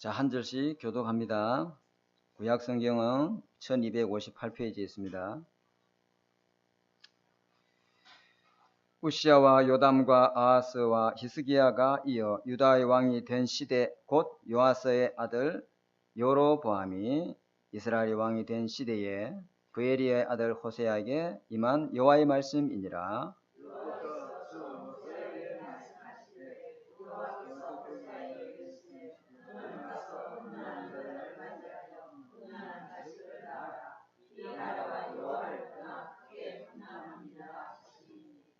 자, 한 절씩 교독합니다. 구약성경은 1258페이지에 있습니다. 우시야와 요담과 아하스와 히스기야가 이어 유다의 왕이 된 시대 곧 요아스의 아들 여로보암이 이스라엘의 왕이 된 시대에 브에리의 아들 호세아에게 임한 여호와의 말씀이니라.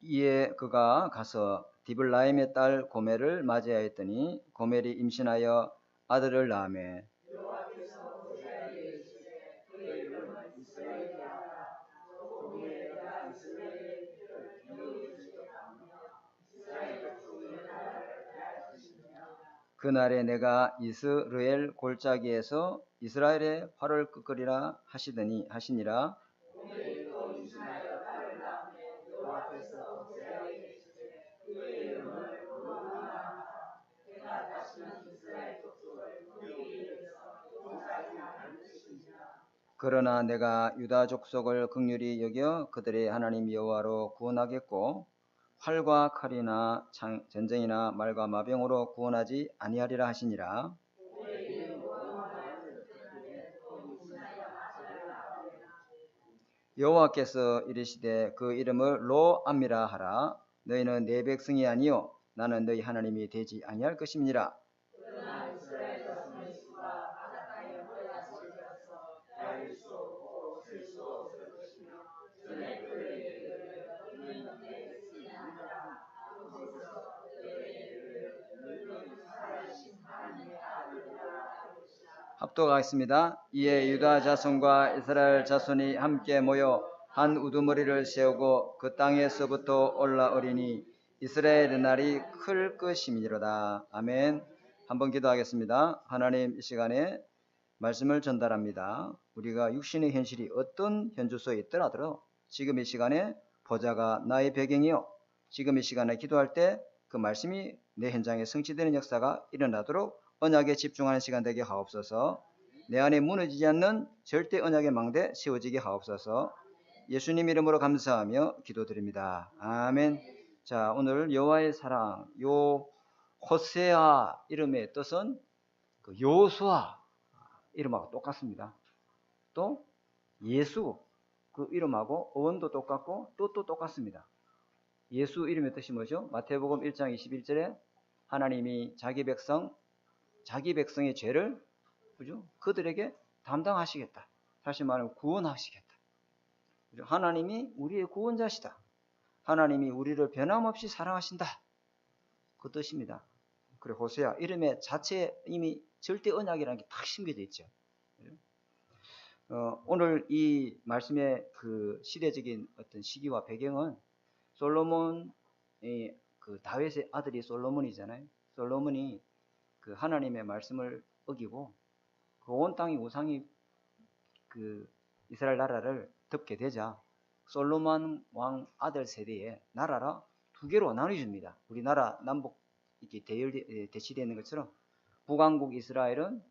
이에 그가 가서 디블라임의 딸 고멜을 맞이하였더니 고멜이 임신하여 아들을 낳으매 그날에 내가 이스르엘 골짜기에서 이스라엘의 활을 끄끄리라 하시니라. 그러나 내가 유다 족속을 긍휼히 여겨 그들의 하나님 여호와로 구원하겠고 활과 칼이나 전쟁이나 말과 마병으로 구원하지 아니하리라 하시니라. 여호와께서 이르시되 그 이름을 로암미라 하라. 너희는 내 백성이 아니요 나는 너희 하나님이 되지 아니할 것임이니라. 합독하겠습니다. 이에 유다 자손과 이스라엘 자손이 함께 모여 한 우두머리를 세우고 그 땅에서부터 올라오리니 이스라엘의 날이 클 것임이로다. 아멘. 한번 기도하겠습니다. 하나님, 이 시간에 말씀을 전달합니다. 우리가 육신의 현실이 어떤 현주소에 있더라도 지금 이 시간에 보좌가 나의 배경이요, 지금 이 시간에 기도할 때 그 말씀이 내 현장에 성취되는 역사가 일어나도록 언약에 집중하는 시간 되게 하옵소서. 내 안에 무너지지 않는 절대 언약의 망대 세워지게 하옵소서. 예수님 이름으로 감사하며 기도드립니다. 아멘. 자, 오늘 여호와의 사랑, 요 호세아 이름의 뜻은 그 요수아 이름하고 똑같습니다. 또 예수 그 이름하고 어원도 똑같고 뜻도 똑같습니다. 예수 이름의 뜻이 뭐죠? 마태복음 1장 21절에 하나님이 자기 백성의 죄를 그죠? 그들에게 담당하시겠다. 다시 말하면 구원하시겠다. 하나님이 우리의 구원자시다. 하나님이 우리를 변함없이 사랑하신다. 그 뜻입니다. 그리고 호세아 이름의 자체에 이미 절대 언약이라는 게 딱 심겨져 있죠. 오늘 이 말씀의 그 시대적인 어떤 시기와 배경은 솔로몬이 그 다윗의 아들이 솔로몬이잖아요. 솔로몬이 그 하나님의 말씀을 어기고 그 온 땅이 우상이 그 이스라엘 나라를 덮게 되자 솔로몬 왕 아들 세대에 나라라 두 개로 나눠줍니다. 우리나라 남북 이렇게 대치되어 있는 것처럼 북왕국 이스라엘은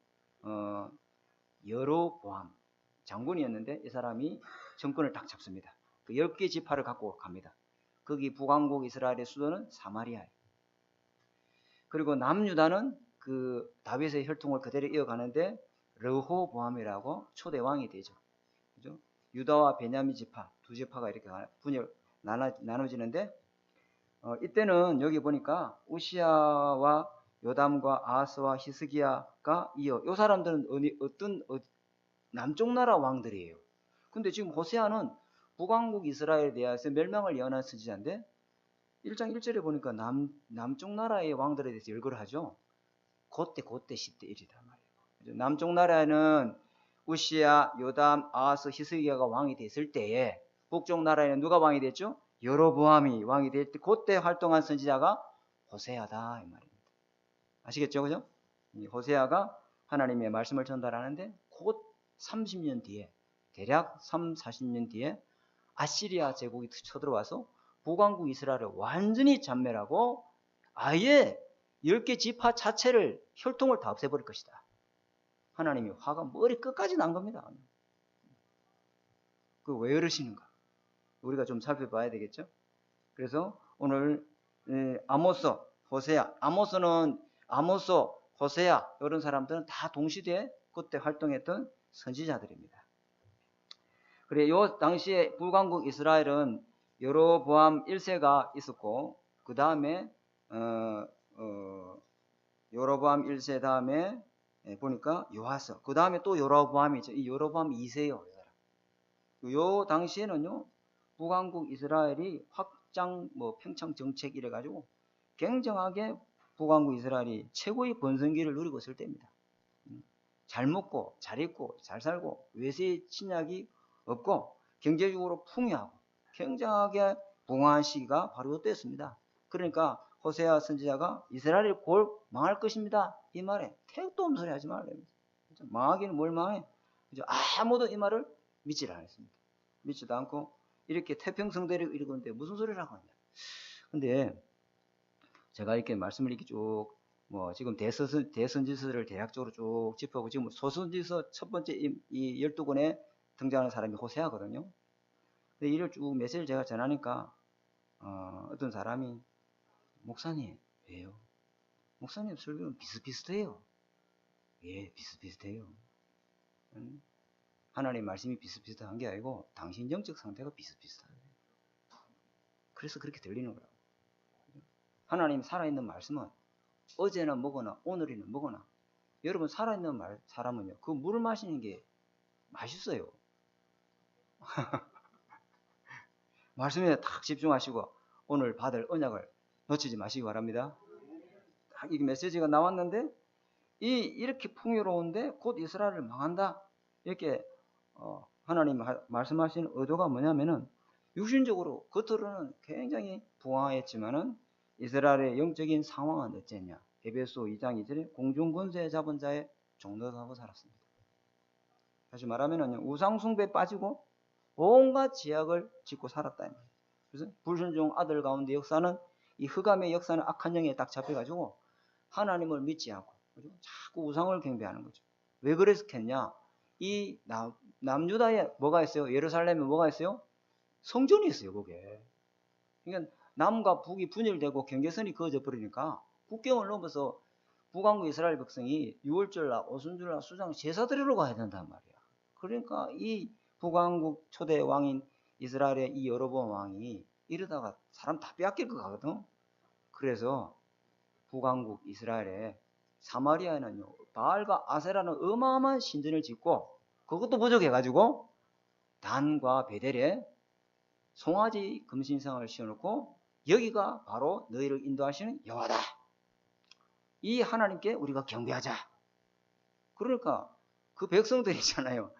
여로보암 장군이었는데 이 사람이 정권을 딱 잡습니다. 그 10개 지파를 갖고 갑니다. 거기 북왕국 이스라엘의 수도는 사마리아예요. 그리고 남유다는 그 다윗의 혈통을 그대로 이어가는데 르호보암이라고 초대 왕이 되죠. 그죠? 유다와 베냐민 지파 두 지파가 이렇게 나눠지는데 이때는 여기 보니까 우시야와 요담과 아하스와 히스기야가 이어 이 사람들은 어떤 남쪽 나라 왕들이에요. 근데 지금 호세아는 북왕국 이스라엘에 대해서 멸망을 예언한 선지자인데 1장 1절에 보니까 남쪽 나라의 왕들에 대해서 열거를 하죠. 그때 10대 1이단 말이에요. 남쪽 나라에는 우시야, 요담, 아하스, 히스기야가 왕이 됐을 때에 북쪽 나라에는 누가 왕이 됐죠? 여로보암이 왕이 될 때 그때 활동한 선지자가 호세아다 이 말입니다. 아시겠죠? 그죠? 이 호세아가 하나님의 말씀을 전달하는데 곧 30년 뒤에 대략 40년 뒤에 아시리아 제국이 쳐들어와서 북왕국 이스라엘을 완전히 잔멸하고 아예 10개 지파 자체를 혈통을 다 없애버릴 것이다. 하나님이 화가 머리 끝까지 난 겁니다. 그 왜 그러시는가? 우리가 좀 살펴봐야 되겠죠? 그래서 오늘 아모스, 호세아, 아모스, 호세아 이런 사람들은 다 동시대에 그때 활동했던 선지자들입니다. 그래 요 당시에 북왕국 이스라엘은 여로보암 1세가 있었고 그 다음에 여로보암 1세 다음에 보니까 요아스, 그 다음에 또 여로보암이죠. 이 여로보암 2세요. 요 당시에는요 북왕국 이스라엘이 확장 평창 정책 이래 가지고 굉장하게 북왕국 이스라엘이 최고의 번성기를 누리고 있을 때입니다. 잘 먹고 잘 입고 잘 살고 외세 침략이 없고 경제적으로 풍요하고 굉장하게 부강한 시기가 바로 이때였습니다. 그러니까 호세아 선지자가 이스라엘이 곧 망할 것입니다. 이 말에 택도 없는 소리 하지 말래요. 망하기는 뭘 망해? 아무도 이 말을 믿지 않았습니다. 믿지도 않고 이렇게 태평성대를 이루는데 무슨 소리라고 하냐. 근데 제가 이렇게 말씀을 이렇게 쭉 지금 대선지서를 대략적으로 쭉 짚어보고 지금 소선지서 첫 번째 이 12권에 등장하는 사람이 호세아거든요. 근데 이를 쭉 메시지를 제가 전하니까 어떤 사람이 목사님 왜요? 목사님 설교는 비슷비슷해요. 예, 비슷비슷해요. 하나님 말씀이 비슷비슷한 게 아니고 당신 영적 상태가 비슷비슷하다. 그래서 그렇게 들리는 거라고. 하나님 살아있는 말씀은 어제나 먹거나 오늘이나 먹거나 여러분 살아있는 사람은요 그 물을 마시는 게 맛있어요. 말씀에 딱 집중하시고 오늘 받을 언약을 놓치지 마시기 바랍니다. 딱 이게 메시지가 나왔는데 이렇게 풍요로운데 곧 이스라엘을 망한다 이렇게 하나님 말씀하시는 의도가 뭐냐면은 육신적으로 겉으로는 굉장히 부강했지만은 이스라엘의 영적인 상황은 어쨌냐? 에베소 2장 2절에 공중권세 잡은 자의 종노하고 살았습니다. 다시 말하면은 우상 숭배에 빠지고 온갖 지약을 짓고 살았다. 그래서 불순종 아들 가운데 역사는 이 흑암의 역사는 악한 영에 딱 잡혀가지고 하나님을 믿지 않고 그죠? 자꾸 우상을 경배하는 거죠. 왜 그랬겠냐? 이 남유다에 뭐가 있어요? 예루살렘에 뭐가 있어요? 성전이 있어요, 거기에. 그러니까 남과 북이 분열되고 경계선이 그어져 버리니까 국경을 넘어서 북왕국 이스라엘 백성이 유월절날, 오순절날 수장 제사 드리러 가야 된단 말이야. 그러니까 이 북왕국 초대 왕인 이스라엘의 이 여로보암 왕이 이러다가 사람 다 빼앗길 것 같거든. 그래서 북왕국 이스라엘에 사마리아에는요 바알과 아세라는 어마어마한 신전을 짓고 그것도 부족해가지고 단과 베델에 송아지 금신상을 씌워놓고 여기가 바로 너희를 인도하시는 여호와다. 이 하나님께 우리가 경배하자. 그러니까 그 백성들이 있잖아요.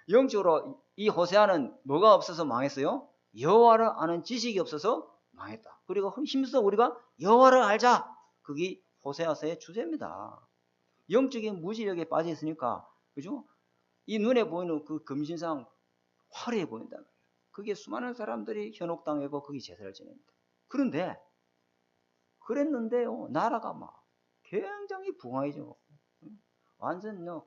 영적으로 이 호세아는 뭐가 없어서 망했어요? 여호와를 아는 지식이 없어서 망했다. 그리고 힘써 우리가 여호와를 알자. 그게 호세아서의 주제입니다. 영적인 무지력에 빠져 있으니까 그죠? 이 눈에 보이는 그 금신상 화려해 보인다. 그게 수많은 사람들이 현혹당하고 거기 제사를 지냅니다. 그런데 그랬는데요 나라가 막 굉장히 부강해지고 완전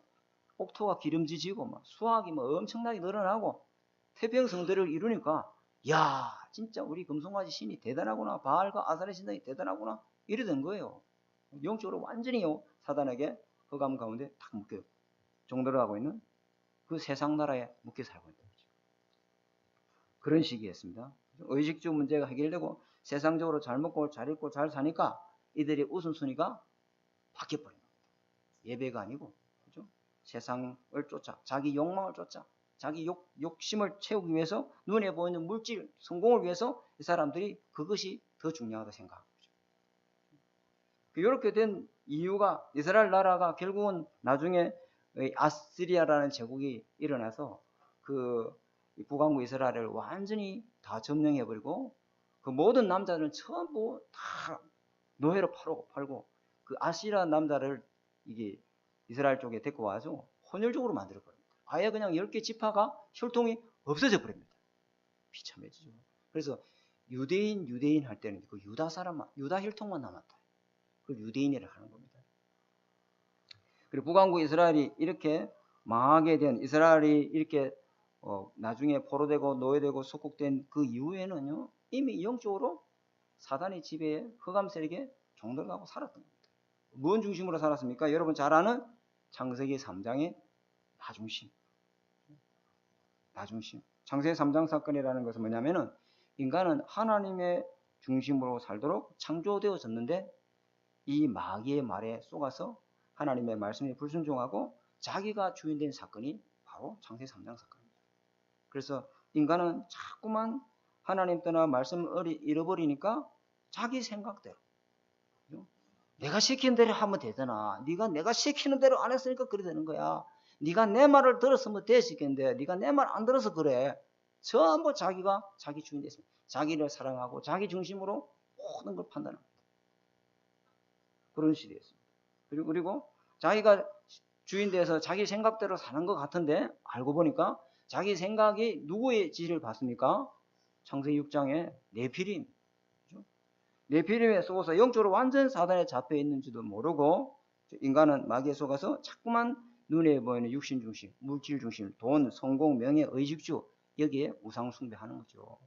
옥토가 기름지지고 막 수확이 뭐 엄청나게 늘어나고 태평성대를 이루니까 야 진짜 우리 금송아지 신이 대단하구나. 바알과 아사레 신당이 대단하구나 이러던 거예요. 영적으로 완전히 사단에게 흑암 가운데 탁 묶여 종도를 하고 있는 그 세상 나라에 묶여 살고 있는 거죠. 그런 시기였습니다. 의식주 문제가 해결되고 세상적으로 잘 먹고 잘 입고 잘 사니까 이들의 우선순위가 바뀌어버린 겁니다. 예배가 아니고 그렇죠? 세상을 쫓아 자기 욕망을 쫓아 자기 욕심을 채우기 위해서 눈에 보이는 물질 성공을 위해서 이 사람들이 그것이 더 중요하다고 생각한 거죠. 이렇게 된 이유가 이스라엘 나라가 결국은 나중에 아시리아라는 제국이 일어나서 그 북왕국 이스라엘을 완전히 다 점령해버리고 그 모든 남자들은 전부 다 노예로 팔고 그 아시리아 남자를 이게 이스라엘 쪽에 데리고 와서 혼혈족으로 만들어버립니다. 아예 그냥 10개 지파가 혈통이 없어져 버립니다. 비참해지죠. 그래서 유대인 할 때는 그 유다 혈통만 남았다. 그 유대인이라 하는 겁니다. 그리고 북왕국 이스라엘이 이렇게 망하게 된, 이스라엘이 이렇게 나중에 포로되고 노예되고 속국된 그 이후에는요, 이미 영적으로 사단의 지배에 흑암 세력에 종들하고 살았던 겁니다. 무엇 중심으로 살았습니까? 여러분 잘 아는 창세기 3장의 나중심. 창세기 3장 사건이라는 것은 뭐냐면은 인간은 하나님의 중심으로 살도록 창조되어졌는데 이 마귀의 말에 속아서 하나님의 말씀에 불순종하고 자기가 주인된 사건이 바로 창세기 3장 사건입니다. 그래서 인간은 자꾸만 하나님 떠나 말씀을 잃어버리니까 자기 생각대로, 내가 시키는 대로 하면 되잖아. 네가 내가 시키는 대로 안 했으니까 그래 되는 거야. 네가 내 말을 들었으면 됐겠는데 네가 내 말 안 들어서 그래. 전부 자기가 자기 주인 됐습니다. 자기를 사랑하고 자기 중심으로 모든 걸 판단합니다. 그런 시대였습니다. 그리고 자기가 주인 돼서 자기 생각대로 사는 것 같은데 알고 보니까 자기 생각이 누구의 지시를 받습니까? 창세기 6장에 네피림. 네피림에 속아서 영적으로 완전 사단에 잡혀 있는지도 모르고 인간은 마귀에 속아서 자꾸만 눈에 보이는 육신 중심, 물질 중심, 돈, 성공, 명예, 의식주 여기에 우상 숭배하는 거죠.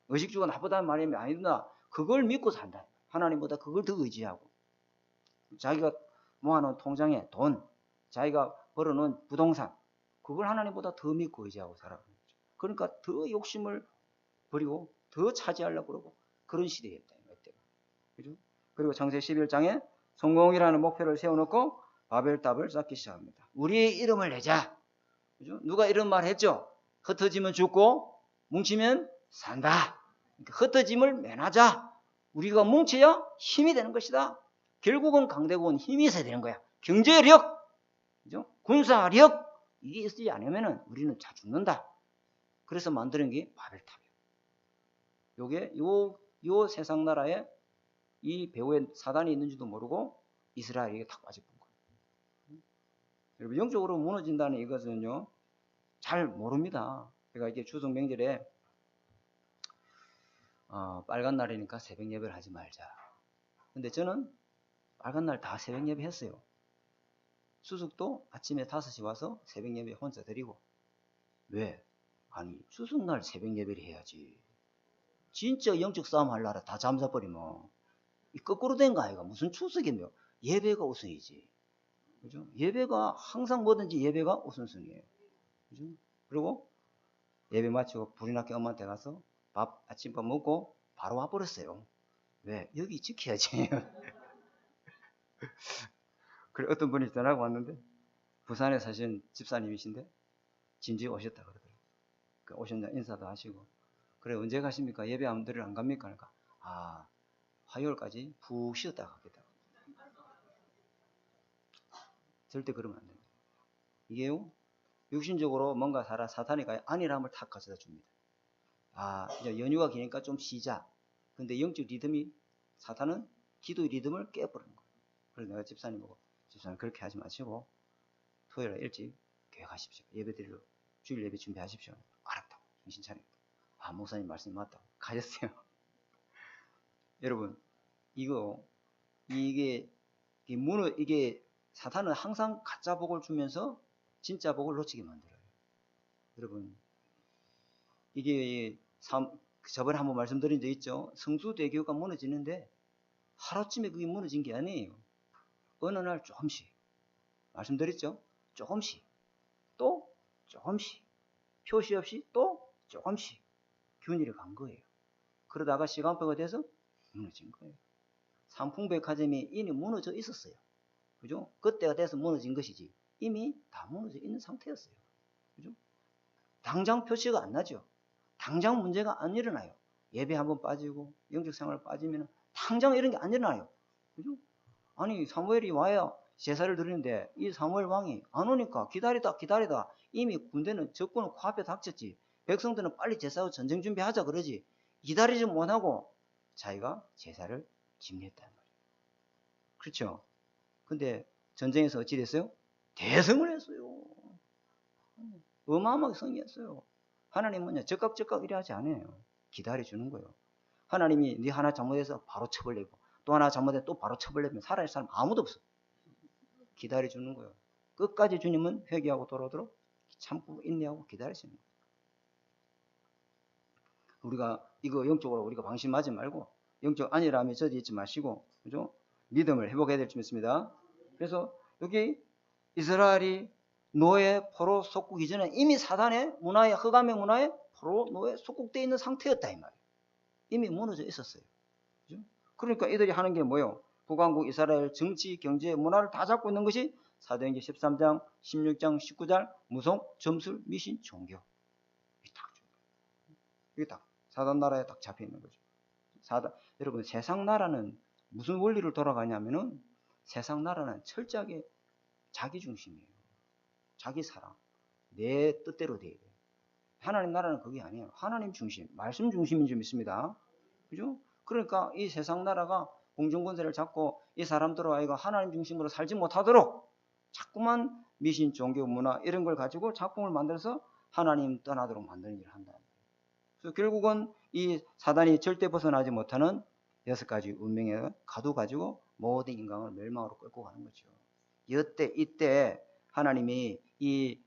의식주가 나쁘다는 말이 아니다. 그걸 믿고 산다. 하나님보다 그걸 더 의지하고 자기가 모아놓은 통장에 돈, 자기가 벌어놓은 부동산 그걸 하나님보다 더 믿고 의지하고 살아가는 거죠. 그러니까 더 욕심을 버리고 더 차지하려고 그러고 그런 시대였다. 그죠? 그리고 창세기 11장에 성공이라는 목표를 세워놓고 바벨탑을 쌓기 시작합니다. 우리의 이름을 내자. 그죠? 누가 이런 말 했죠? 흩어지면 죽고 뭉치면 산다. 그러니까 흩어짐을 면하자. 우리가 뭉쳐야 힘이 되는 것이다. 결국은 강대국은 힘이 있어야 되는 거야. 경제력, 그죠? 군사력 이게 있지 않으면 우리는 다 죽는다. 그래서 만드는 게 바벨탑이에요. 요게 요 세상 나라에 이 배후에 사단이 있는지도 모르고 이스라엘에게 탁 빠져본 거예요. 여러분 영적으로 무너진다는 이것은요 잘 모릅니다. 제가 이게 추석 명절에 빨간 날이니까 새벽 예배를 하지 말자. 근데 저는 빨간 날 다 새벽 예배 했어요. 추석도 아침에 5시 와서 새벽 예배 혼자 드리고. 왜? 아니 추석날 새벽 예배를 해야지. 진짜 영적 싸움 하려라 다 잠자버리면 거꾸로 된 거 아이가. 무슨 추석이며 예배가 우선이지. 그죠? 예배가 항상 뭐든지 예배가 우선순위예요. 그죠? 그리고 예배 마치고 불이 났게 엄마한테 가서 아침밥 먹고 바로 와버렸어요. 왜? 여기 지켜야지. 그래 어떤 분이 전화가 왔는데 부산에 사시는 집사님이신데 진주에 오셨다 그러더라고요. 오셨냐 인사도 하시고 그래 언제 가십니까? 예배 아무들 안 갑니까? 그러니까 화요일까지 푹 쉬었다 가겠다. 절대 그러면 안 됩니다. 이게요 육신적으로 뭔가 사탄이 안일함을 탁 가져다 줍니다. 이제 연휴가 기니까 좀 쉬자. 근데 영적 리듬이 사탄은 기도의 리듬을 깨버리는 거예요. 그래서 내가 집사님 보고 집사님 그렇게 하지 마시고 토요일에 일찍 교회 가십시오. 예배드리러 주일 예배 준비하십시오. 알았다고 정신 차리고 목사님 말씀이 맞다고 가셨어요. 여러분 이게 사탄은 항상 가짜 복을 주면서 진짜 복을 놓치게 만들어요. 여러분 이게 저번에 한번 말씀드린 적 있죠. 성수대교가 무너지는데 하루쯤에 그게 무너진 게 아니에요. 어느 날 조금씩 말씀드렸죠. 조금씩 또 조금씩 표시 없이 또 조금씩 균일이 간 거예요. 그러다가 시간표가 돼서 무너진 거예요. 삼풍백화점이 이미 무너져 있었어요. 그죠? 그때가 돼서 무너진 것이지 이미 다 무너져 있는 상태였어요. 그죠? 당장 표시가 안 나죠. 당장 문제가 안 일어나요. 예배 한번 빠지고 영적 생활 빠지면 당장 이런 게 안 일어나요. 그죠? 아니 사무엘이 와야 제사를 드리는데 이 사무엘 왕이 안 오니까 기다리다 이미 군대는 적군은 코앞에 닥쳤지. 백성들은 빨리 제사하고 전쟁 준비하자 그러지. 기다리지 못하고 자기가 제사를 집례했단 말이에요. 그렇죠? 근데 전쟁에서 어찌 됐어요? 대성을 했어요. 어마어마하게 승리했어요. 하나님은 적각 이래 하지 않아요. 기다려주는 거예요. 하나님이 네 하나 잘못해서 바로 처벌내고 또 하나 잘못해서 또 바로 처벌내면 살아날 사람 아무도 없어. 기다려주는 거예요. 끝까지 주님은 회개하고 돌아오도록 참고 인내하고 기다리시는 거예요. 우리가 이거 영적으로 우리가 방심하지 말고 영적 안일함에 젖어 있지 마시고, 그죠? 믿음을 회복해야 될 줄 믿습니다. 그래서 여기 이스라엘이 노예 포로 속국 이전에 이미 사단의 문화에, 흑암의 문화에 포로 노예 속국되어 있는 상태였다 이 말이에요. 이미 무너져 있었어요. 그죠? 그러니까 이들이 하는 게 뭐예요? 북왕국 이스라엘 정치, 경제, 문화를 다 잡고 있는 것이 사도행전 13장, 16장, 19장 무속, 점술, 미신, 종교. 이게 딱 사단 나라에 딱 잡혀 있는 거죠. 여러분, 세상 나라는 무슨 원리를 돌아가냐면은 세상 나라는 철저하게 자기 중심이에요. 자기 사랑, 내 뜻대로 돼야 돼요. 하나님 나라는 그게 아니에요. 하나님 중심, 말씀 중심인 줄 믿습니다. 그죠? 그러니까 이 세상 나라가 공중권세를 잡고 이 사람들과 아이가 하나님 중심으로 살지 못하도록 자꾸만 미신, 종교, 문화 이런 걸 가지고 작품을 만들어서 하나님 떠나도록 만드는 일을 한다. 그래서 결국은 이 사단이 절대 벗어나지 못하는 6가지 운명의 가도 가지고 모든 인간을 멸망으로 끌고 가는 거죠. 이때 하나님이 이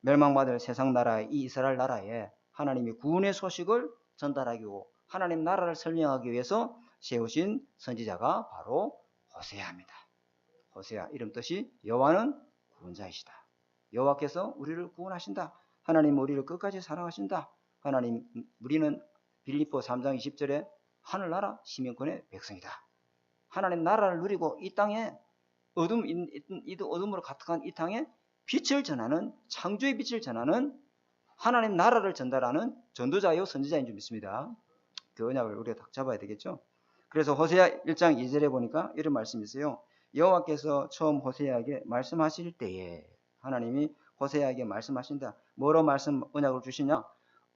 멸망받을 세상 나라, 이 이스라엘 나라에 하나님이 구원의 소식을 전달하고 하나님 나라를 설명하기 위해서 세우신 선지자가 바로 호세아입니다. 호세아, 이름 뜻이 여호와는 구원자이시다. 여호와께서 우리를 구원하신다. 하나님 우리를 끝까지 사랑하신다. 하나님, 우리는 빌립보 3장 20절에 하늘나라 시민권의 백성이다. 하나님 나라를 누리고 이 땅에 어둠으로 가득한 이 땅에 빛을 전하는, 창조의 빛을 전하는 하나님 나라를 전달하는 전도자요 선지자인 줄 믿습니다. 그 언약을 우리가 딱 잡아야 되겠죠. 그래서 호세아 1장 2절에 보니까 이런 말씀이 있어요. 여호와께서 처음 호세아에게 말씀하실 때에 하나님이 호세아에게 말씀하신다. 뭐로 언약을 주시냐?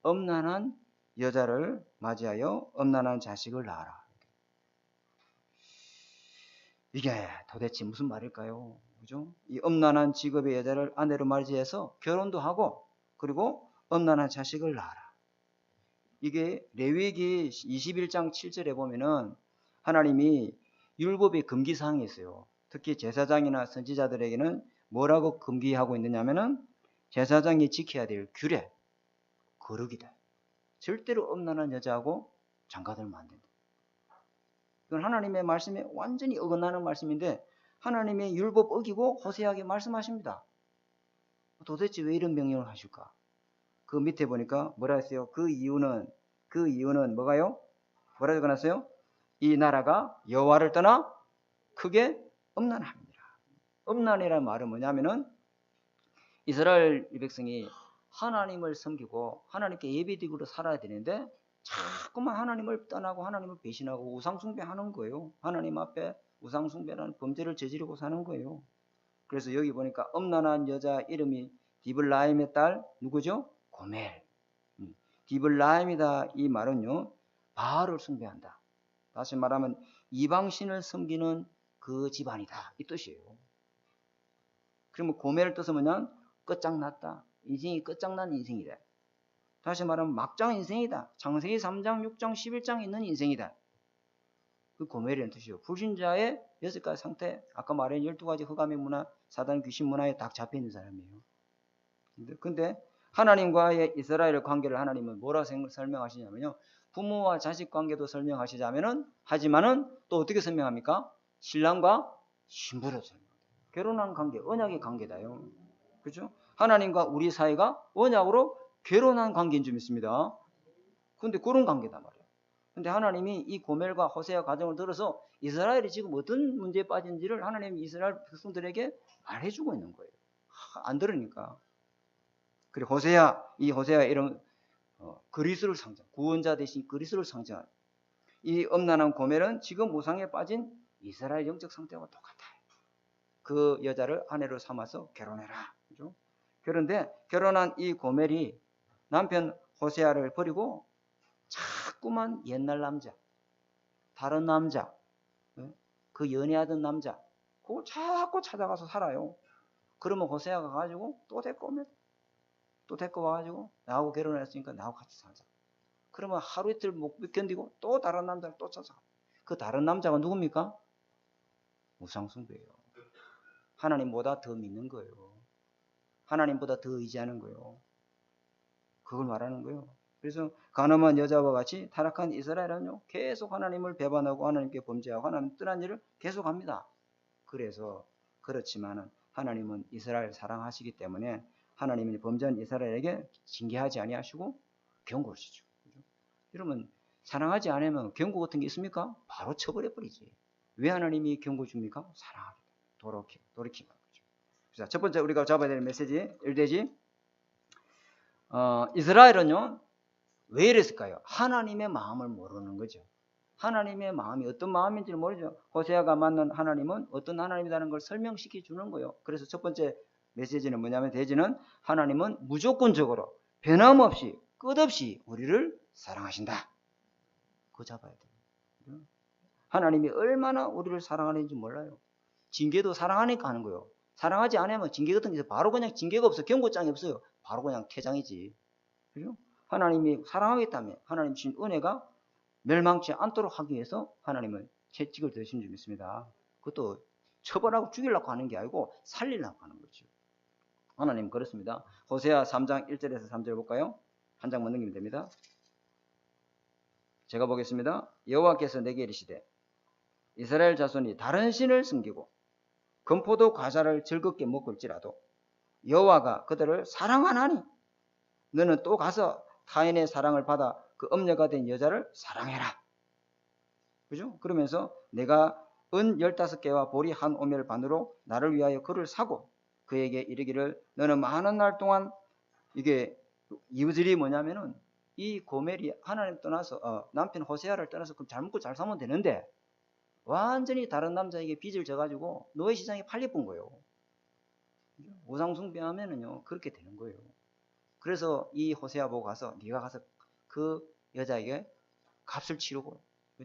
엄난한 여자를 맞이하여 엄난한 자식을 낳아라. 이게 도대체 무슨 말일까요? 그죠? 이 엄난한 직업의 여자를 아내로 맞이해서 결혼도 하고 그리고 엄난한 자식을 낳아라. 이게 레위기 21장 7절에 보면은 하나님이 율법의 금기사항이 있어요. 특히 제사장이나 선지자들에게는 뭐라고 금기하고 있느냐면은 제사장이 지켜야 될 규례, 거룩이다. 절대로 엄난한 여자하고 장가들면 안 된다. 이건 하나님의 말씀에 완전히 어긋나는 말씀인데 하나님의 율법 어기고 호세아에게 말씀하십니다. 도대체 왜 이런 명령을 하실까? 그 밑에 보니까 뭐라 했어요? 그 이유는 뭐가요? 뭐라 적어놨어요? 이 나라가 여호와를 떠나 크게 엄난합니다. 엄난이라는 말은 뭐냐면은 이스라엘 백성이 하나님을 섬기고 하나님께 예배드리고 살아야 되는데 자꾸만 하나님을 떠나고 하나님을 배신하고 우상숭배하는 거예요. 하나님 앞에 우상숭배라는 범죄를 저지르고 사는 거예요. 그래서 여기 보니까 엄난한 여자 이름이 디블라임의 딸 누구죠? 고멜. 디블라임이다 이 말은요, 바알을 숭배한다. 다시 말하면 이방신을 섬기는 그 집안이다 이 뜻이에요. 그러면 고멜 뜻은 뭐냐? 끝장났다. 인생이 끝장난 인생이다. 다시 말하면 막장 인생이다. 창세기 3장, 6장, 11장에 있는 인생이다. 그 고멜이라는 뜻이에요. 불신자의 6가지 상태, 아까 말한 12가지 흑암의 문화, 사단 귀신 문화에 딱 잡혀있는 사람이에요. 근데 하나님과의 이스라엘 관계를 하나님은 뭐라고 설명하시냐면요. 부모와 자식 관계도 설명하시자면은, 하지만은 또 어떻게 설명합니까? 신랑과 신부로 설명합니다. 결혼한 관계, 언약의 관계다요. 그죠? 하나님과 우리 사이가 언약으로 결혼한 관계인 줄 믿습니다. 근데 그런 관계단 말이에요. 근데 하나님이 이 고멜과 호세아 가정을 들어서 이스라엘이 지금 어떤 문제에 빠진지를 하나님이 이스라엘 백성들에게 말해주고 있는 거예요. 안 들으니까. 그리고 이 호세아 이런 그리스도를 상징, 구원자 대신 그리스도를 상징하는 이 엄난한 고멜은 지금 우상에 빠진 이스라엘 영적 상태와 똑같아요. 그 여자를 아내로 삼아서 결혼해라. 그죠? 그런데 결혼한 이 고멜이 남편 호세아를 버리고 자꾸만 옛날 남자, 다른 남자, 그 연애하던 남자, 그걸 자꾸 찾아가서 살아요. 그러면 호세아가 가지고 또 데리고 오면 또 데리고 와가지고 나하고 결혼했으니까 나하고 같이 살자. 그러면 하루 이틀 못 견디고 또 다른 남자를 또 찾아가. 그 다른 남자가 누굽니까? 우상숭배예요. 하나님보다 더 믿는 거예요. 하나님보다 더 의지하는 거예요. 그걸 말하는 거예요. 그래서 가늠한 여자와 같이 타락한 이스라엘은요, 계속 하나님을 배반하고 하나님께 범죄하고 하나님 떠난 일을 계속합니다. 그래서 그렇지만은 하나님은 이스라엘 사랑하시기 때문에 하나님이 범죄한 이스라엘에게 징계하지 아니하시고 경고하시죠. 그러면 사랑하지 않으면 경고 같은 게 있습니까? 바로 쳐버려 버리지. 왜 하나님이 경고 줍니까? 사랑하기 때문에. 돌이키는 거죠. 자, 첫 번째 우리가 잡아야 될 메시지 1대지. 이스라엘은요, 왜 이랬을까요? 하나님의 마음을 모르는 거죠. 하나님의 마음이 어떤 마음인지를 모르죠. 호세아가 만난 하나님은 어떤 하나님이라는 걸 설명시켜 주는 거예요. 그래서 첫 번째 메시지는 뭐냐면, 대지는 하나님은 무조건적으로 변함없이 끝없이 우리를 사랑하신다. 그거 잡아야 돼요. 하나님이 얼마나 우리를 사랑하는지 몰라요. 징계도 사랑하니까 하는 거예요. 사랑하지 않으면 징계 같은 게 바로 그냥 징계가 없어. 경고장이 없어요. 바로 그냥 퇴장이지. 그죠? 하나님이 사랑하겠다면 하나님 주신 은혜가 멸망치 않도록 하기 위해서 하나님은 채찍을 드신 줄 믿습니다. 그것도 처벌하고 죽이려고 하는 게 아니고 살리려고 하는 거죠. 하나님 그렇습니다. 호세아 3장 1절에서 3절 볼까요? 한 장만 넘기면 됩니다. 제가 보겠습니다. 여호와께서 내게 이르시되 이스라엘 자손이 다른 신을 섬기고 금포도 과자를 즐겁게 먹을지라도 여호와가 그들을 사랑하나니 너는 또 가서 타인의 사랑을 받아 그 엄녀가 된 여자를 사랑해라. 그죠? 그러면서 내가 은 15개와 보리 한 오멜 반으로 나를 위하여 그를 사고 그에게 이르기를 너는 많은 날 동안 이게 이유들이 뭐냐면은 이 고멜이 하나님 떠나서 남편 호세아를 떠나서 그럼 잘 먹고 잘 사면 되는데 완전히 다른 남자에게 빚을 져가지고 노예 시장에 팔려본 거예요. 우상 숭배하면은요 그렇게 되는 거예요. 그래서 이 호세아 보고 가서 네가 가서 그 여자에게 값을 치르고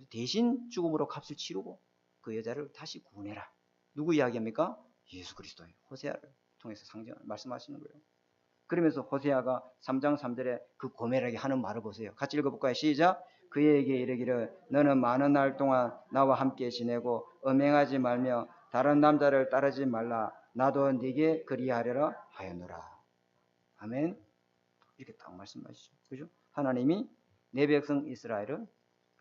대신 죽음으로 값을 치르고 그 여자를 다시 구원해라. 누구 이야기합니까? 예수 그리스도예요. 호세아를 통해서 말씀하시는 거예요. 그러면서 호세아가 3장 3절에 그 고멜에게 하는 말을 보세요. 같이 읽어볼까요? 시작. 그에게 이르기를 너는 많은 날 동안 나와 함께 지내고 음행하지 말며 다른 남자를 따르지 말라. 나도 네게 그리하려라 하였노라. 아멘. 이렇게 딱 말씀하시죠. 그죠? 하나님이 내 백성 이스라엘을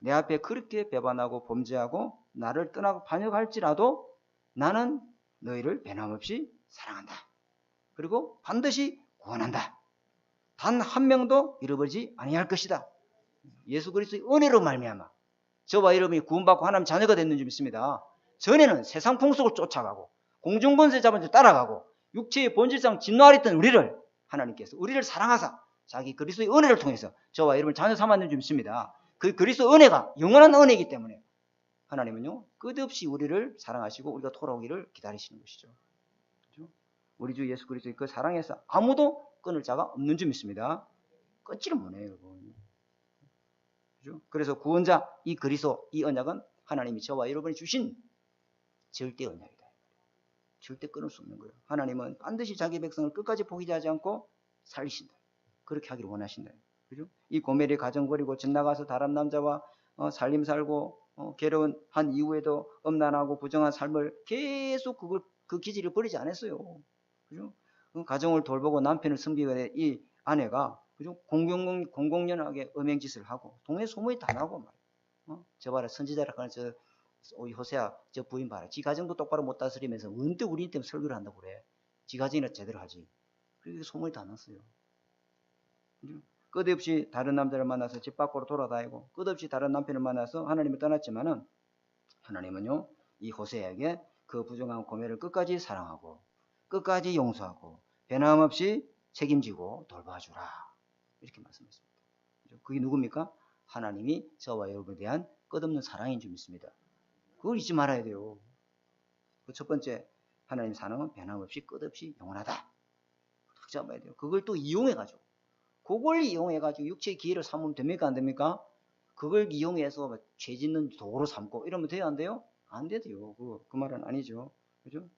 내 앞에 그렇게 배반하고 범죄하고 나를 떠나고 반역할지라도 나는 너희를 변함없이 사랑한다. 그리고 반드시 구원한다. 단 한 명도 잃어버리지 아니할 것이다. 예수 그리스도의 은혜로 말미암아 저와 여러분이 구원받고 하나님 자녀가 됐는 줄 믿습니다. 전에는 세상 풍속을 쫓아가고 공중권세 잡은 줄 따라가고 육체의 본질상 진노하랬던 우리를 하나님께서 우리를 사랑하사 자기 그리스도의 은혜를 통해서 저와 여러분을 자녀 삼았는 줄 믿습니다. 그 그리스도 은혜가 영원한 은혜이기 때문에 하나님은요 끝없이 우리를 사랑하시고 우리가 돌아오기를 기다리시는 것이죠. 그렇죠? 우리 주 예수 그리스도의 그 사랑에서 아무도 끊을 자가 없는 줄 믿습니다. 끊지를 못해요. 여러분. 그렇죠? 그래서 구원자 이 그리스도 이 언약은 하나님이 저와 여러분이 주신 절대 언약이다. 절대 끊을 수 없는 거예요. 하나님은 반드시 자기 백성을 끝까지 포기하지 않고 살리신다. 그렇게 하기를 원하신다. 그죠? 이 고멜이 가정 버리고 집 나가서 다른 남자와 살림 살고 괴로운 한 이후에도 음란하고 부정한 삶을 계속 그 기질을 버리지 않았어요. 그죠? 가정을 돌보고 남편을 섬기게 된 이 아내가 그죠? 공공연하게 음행짓을 하고 동네 소문이 다 나고 저 봐라 선지자라 하는 저 호세아 저 부인 봐라. 지 가정도 똑바로 못 다스리면서 언제 우리 때문에 설교를 한다고 그래. 지 가정이나 제대로 하지. 그렇게 소문이 다 났어요. 끝없이 다른 남자를 만나서 집 밖으로 돌아다니고 끝없이 다른 남편을 만나서 하나님을 떠났지만은 하나님은요 이 호세아에게 그 부정한 고멜을 끝까지 사랑하고 끝까지 용서하고 변함없이 책임지고 돌봐주라 이렇게 말씀했습니다. 그게 누굽니까? 하나님이 저와 여러분에 대한 끝없는 사랑인 줄 믿습니다. 그걸 잊지 말아야 돼요. 그 첫 번째 하나님 사랑은 변함없이 끝없이 영원하다. 딱 잡아야 돼요. 그걸 또 이용해가지고 그걸 이용해가지고 육체의 기회를 삼으면 됩니까? 안 됩니까? 그걸 이용해서 죄 짓는 도구로 삼고 이러면 돼요? 안 돼요? 안 돼요. 그 말은 아니죠. 그죠?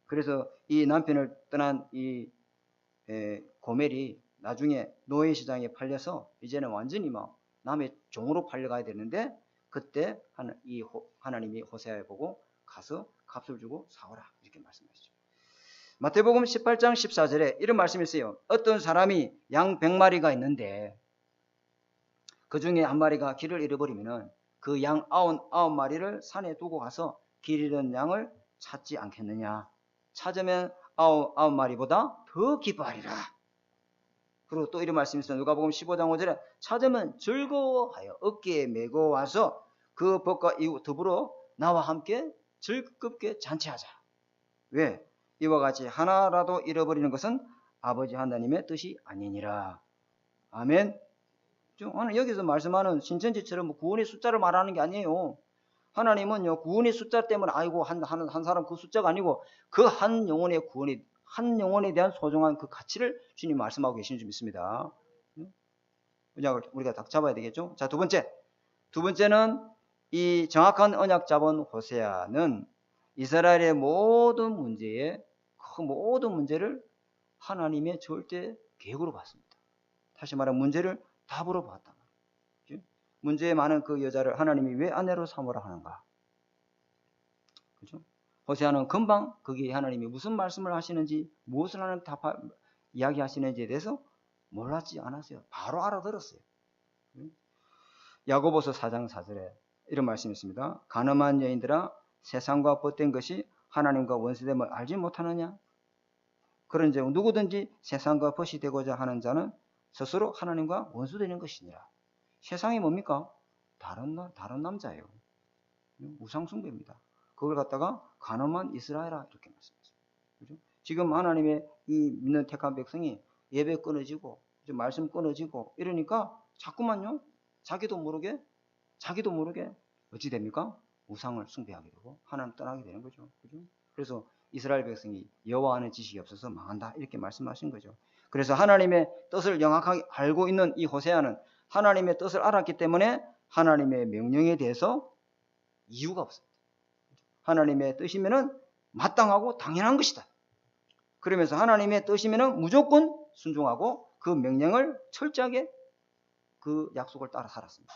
그래서 이 남편을 떠난 이 고멜이 나중에 노예 시장에 팔려서 이제는 완전히 막 남의 종으로 팔려가야 되는데 그때 하나님이 호세아에 보고 가서 값을 주고 사오라 이렇게 말씀하시죠. 마태복음 18장 14절에 이런 말씀이 있어요. 어떤 사람이 양 100마리가 있는데 그 중에 한 마리가 길을 잃어버리면은 그 양 99마리를 산에 두고 가서 길 잃은 양을 찾지 않겠느냐. 찾으면 99마리보다 더 기뻐하리라. 그리고 또 이런 말씀이 있어요. 누가복음 15장 5절에 찾으면 즐거워하여 어깨에 메고 와서 그 벗과 이후 더불어 나와 함께 즐겁게 잔치하자. 왜? 이와 같이 하나라도 잃어버리는 것은 아버지 하나님의 뜻이 아니니라. 아멘. 하나님 여기서 말씀하는 신천지처럼 구원의 숫자를 말하는 게 아니에요. 하나님은요, 구원의 숫자 때문에 아이고 한 사람 그 숫자가 아니고 그 한 영혼의 구원이 한 영혼에 대한 소중한 그 가치를 주님 말씀하고 계시는 줄 믿습니다. 우리가 딱 잡아야 되겠죠? 자, 두 번째는 이 정확한 언약 잡은 호세아는 이스라엘의 모든 문제를 하나님의 절대 계획으로 봤습니다. 다시 말하면 문제를 답으로 봤단 말이에요. 문제에 많은 그 여자를 하나님이 왜 아내로 삼으라 하는가? 그죠? 호세아는 금방 거기에 하나님이 무슨 말씀을 하시는지, 무엇을 하나님 이야기하시는지에 대해서 몰랐지 않았어요. 바로 알아들었어요. 야고보서 4장 4절에 이런 말씀이 있습니다. 간음한 여인들아, 세상과 벗된 것이 하나님과 원수됨을 알지 못하느냐? 그런즉 누구든지 세상과 벗이 되고자 하는 자는 스스로 하나님과 원수되는 것이니라. 세상이 뭡니까? 다른 남자예요. 우상숭배입니다. 그걸 갖다가 간음한 이스라엘아 이렇게 말씀했어요. 그죠? 지금 하나님의 이 믿는 택한 백성이 예배 끊어지고 말씀 끊어지고 이러니까 자꾸만요 자기도 모르게 어찌 됩니까? 우상을 숭배하게 되고 하나님 떠나게 되는 거죠. 그죠? 그래서 이스라엘 백성이 여호와의 지식이 없어서 망한다 이렇게 말씀하신 거죠. 그래서 하나님의 뜻을 명확하게 알고 있는 이 호세아는 하나님의 뜻을 알았기 때문에 하나님의 명령에 대해서 이유가 없습니다. 하나님의 뜻이면은 마땅하고 당연한 것이다. 그러면서 하나님의 뜻이면은 무조건 순종하고 그 명령을 철저하게 그 약속을 따라 살았습니다.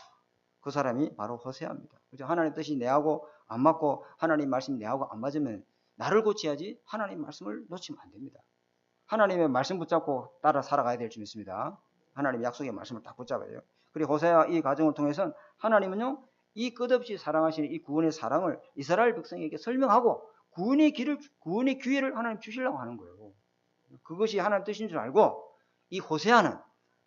그 사람이 바로 호세아입니다. 그죠? 하나님 뜻이 내하고 안 맞고 하나님 말씀이 내하고 안 맞으면 나를 고쳐야지 하나님 말씀을 놓치면 안 됩니다. 하나님의 말씀 붙잡고 따라 살아가야 될 줄 믿습니다. 하나님의 약속의 말씀을 딱 붙잡아야 돼요. 그리고 호세아 이 과정을 통해서는 하나님은요 이 끝없이 사랑하시는 이 구원의 사랑을 이스라엘 백성에게 설명하고 구원의 기회를 하나님 주시려고 하는 거예요. 그것이 하나님 뜻인 줄 알고 이 호세아는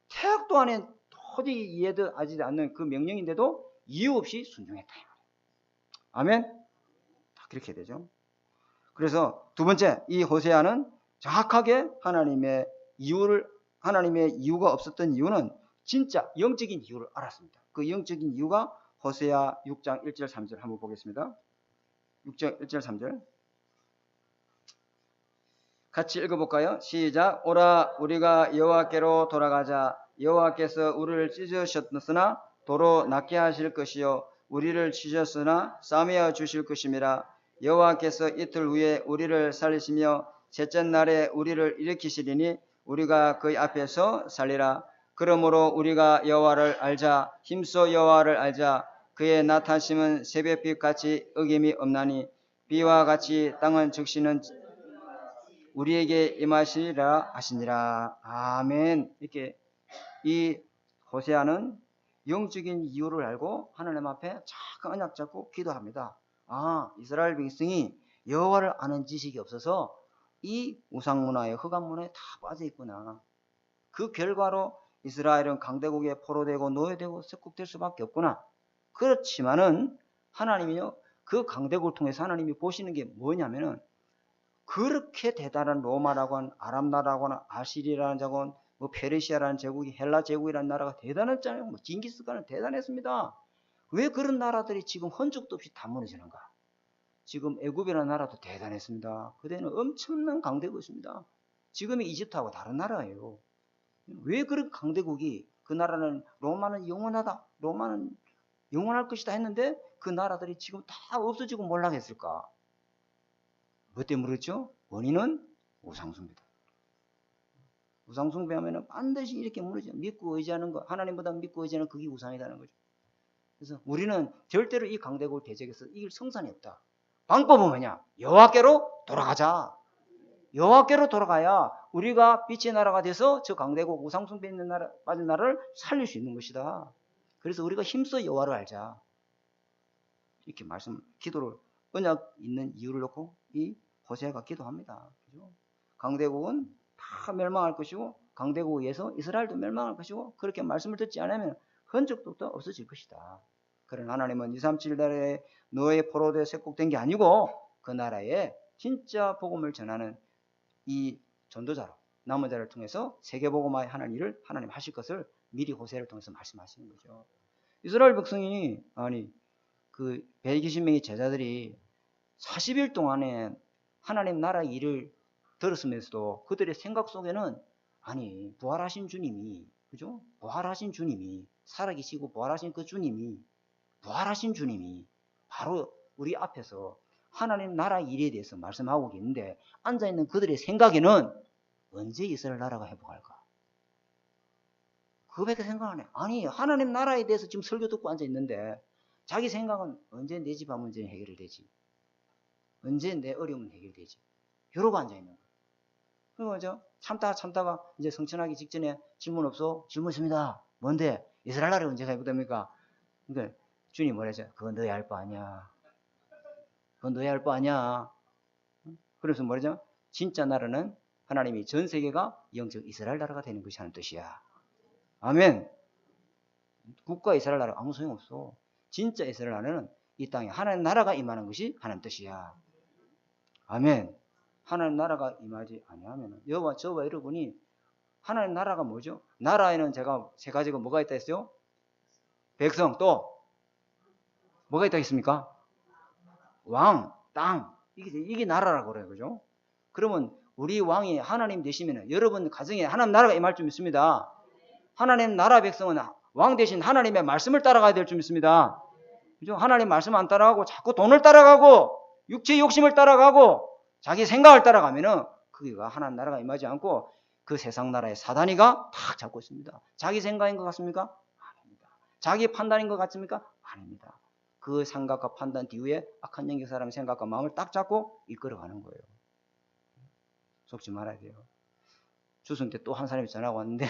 태학도 안에 도저히 이해하지 않는 그 명령인데도 이유 없이 순종했다. 아멘? 다 그렇게 되죠. 그래서 두 번째, 이 호세아는 정확하게 하나님의 이유가 없었던 이유는 진짜 영적인 이유를 알았습니다. 그 영적인 이유가 호세아 6장 1절 3절 한번 보겠습니다. 6장 1절 3절 같이 읽어볼까요? 시작. 오라 우리가 여호와께로 돌아가자. 여호와께서 우리를 찢으셨으나 도로 낫게 하실 것이요 우리를 치셨으나 싸매어 주실 것임이라. 여호와께서 이틀 후에 우리를 살리시며 셋째 날에 우리를 일으키시리니 우리가 그의 앞에서 살리라. 그러므로 우리가 여호와를 알자. 힘써 여호와를 알자. 그의 나타심은 새벽빛같이 어김이 없나니 비와 같이 땅은 적시는 우리에게 임하시리라 하시니라. 아멘. 이렇게 이 호세아는 영적인 이유를 알고 하나님 앞에 잠깐 언약 잡고 기도합니다. 이스라엘 백성이 여호와를 아는 지식이 없어서 이 우상문화에 흑암문화에 다 빠져 있구나. 그 결과로 이스라엘은 강대국에 포로되고 노예되고 석국될 수밖에 없구나. 그렇지만은 하나님이요 그 강대국을 통해서 하나님이 보시는 게 뭐냐면은 그렇게 대단한 로마라고 하는 아람나라고 하는 아시리라는 자고 뭐 페르시아라는 제국이 헬라 제국이라는 나라가 대단했잖아요. 뭐 징기스칸은 대단했습니다. 왜 그런 나라들이 지금 헌족도 없이 다 무너지는가? 지금 애굽이라는 나라도 대단했습니다. 그때는 엄청난 강대국이었습니다. 지금의 이집트하고 다른 나라예요. 왜 그런 강대국이 그 나라는 로마는 영원하다. 로마는 영원할 것이다 했는데 그 나라들이 지금 다 없어지고 몰락했을까? 뭐 때문에 그렇죠? 원인은 우상숭배다. 우상숭배하면 반드시 이렇게 무너져. 믿고 의지하는 거, 하나님보다 믿고 의지하는 그게 우상이라는 거죠. 그래서 우리는 절대로 이 강대국을 대적해서 이길 성산이 없다. 방법은 뭐냐? 여호와께로 돌아가자. 여호와께로 돌아가야 우리가 빛의 나라가 돼서 저 강대국 우상숭배 있는 나라, 빠진 나라를 살릴 수 있는 것이다. 그래서 우리가 힘써 여호와를 알자. 이렇게 기도를, 언약 있는 이유를 놓고 이 호세아가 기도합니다. 그죠? 강대국은 다 멸망할 것이고 강대국에 의해서 이스라엘도 멸망할 것이고 그렇게 말씀을 듣지 않으면 흔적도 없어질 것이다. 그러나 하나님은 237달에 노예 포로되어 쇠국된 게 아니고 그 나라에 진짜 복음을 전하는 이 전도자로 남은 자를 통해서 세계복음화에 하는 일을 하나님 하실 것을 미리 호세를 통해서 말씀하시는 거죠. 이스라엘 백성이 그 120명의 제자들이 40일 동안에 하나님 나라 일을 들었으면서도 그들의 생각 속에는 부활하신 주님이, 그죠? 부활하신 주님이, 살아계시고 부활하신 그 주님이, 부활하신 주님이 바로 우리 앞에서 하나님 나라 일에 대해서 말씀하고 계는데 앉아있는 그들의 생각에는 언제 이스라엘 나라가 회복할까? 그거밖에 생각 안 해. 하나님 나라에 대해서 지금 설교 듣고 앉아있는데 자기 생각은 언제 내 집 문제는 해결되지? 언제 내 어려움은 해결되지? 이러고 앉아있는 거예요. 그죠? 참다가 이제 성천하기 직전에 질문 없어? 질문 있습니다. 뭔데? 이스라엘 나라 언제가 회복됩니까? 그러니까 주님 뭐라죠? 그건 너희 알 바 아니야. 그건 너희 알 바 아니야. 그래서 뭐라죠? 진짜 나라는 하나님이 전 세계가 영적 이스라엘 나라가 되는 것이 하는 뜻이야. 아멘. 국가 이스라엘 나라 아무 소용없어. 진짜 이스라엘 나라는 이 땅에 하나님 나라가 임하는 것이 하나님 뜻이야. 아멘. 하나님 나라가 임하지 아니하면 여호와 저와 여러분이 하나님 나라가 뭐죠? 나라에는 제가 세 가지가 뭐가 있다 했어요? 백성, 또 뭐가 있다 했습니까? 왕, 땅. 이게 나라라고 그래요. 그죠? 그러면 우리 왕이 하나님 되시면 여러분 가정에 하나님 나라가 임할 줄 믿습니다. 하나님 나라 백성은 왕 대신 하나님의 말씀을 따라가야 될 줄 믿습니다. 그죠? 하나님 말씀 안 따라가고 자꾸 돈을 따라가고 육체의 욕심을 따라가고 자기 생각을 따라가면은 그게가 하나님 나라가 임하지 않고 그 세상 나라의 사단이가 탁 잡고 있습니다. 자기 생각인 것 같습니까? 아닙니다. 자기 판단인 것 같습니까? 아닙니다. 그 생각과 판단 뒤에 악한 영적 사람의 생각과 마음을 딱 잡고 이끌어가는 거예요. 속지 말아야 돼요. 추석 때 또 한 사람이 전화가 왔는데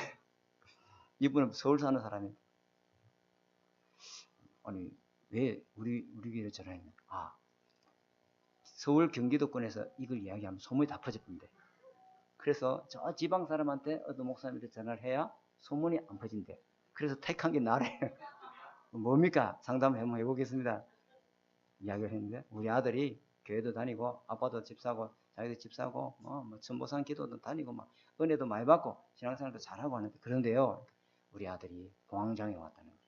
이분은 서울 사는 사람이에요. 왜 우리 교회에 전화했냐? 서울 경기도권에서 이걸 이야기하면 소문이 다 퍼졌던데. 그래서 저 지방 사람한테 어떤 목사님한테 전화를 해야 소문이 안 퍼진대. 그래서 택한 게 나래요. 뭡니까? 상담 한번 해보겠습니다. 이야기를 했는데 우리 아들이 교회도 다니고 아빠도 집 사고 자기도 집 사고 뭐 천보산 기도도 다니고 막 은혜도 많이 받고 신앙생활도 잘하고 하는데 그런데요 우리 아들이 공황장애 왔다는 거예요.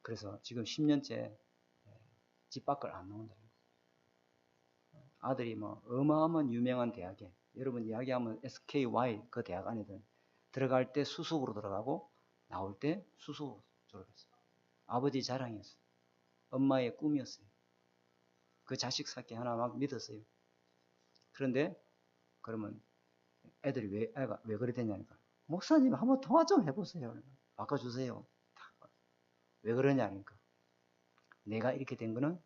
그래서 지금 10년째 집 밖을 안 나온다. 아들이 뭐 어마어마한 유명한 대학에 여러분 이야기하면 SKY 그 대학 안에든 들어갈 때 수석으로 들어가고 나올 때 수석으로 졸업했어요. 아버지 자랑이었어요. 엄마의 꿈이었어요. 그 자식 새끼 하나 막 믿었어요. 그런데 그러면 애들이 애가 왜 그래 됐냐니까 목사님 한번 통화 좀 해보세요. 바꿔주세요. 왜 그러냐니까 내가 이렇게 된 거는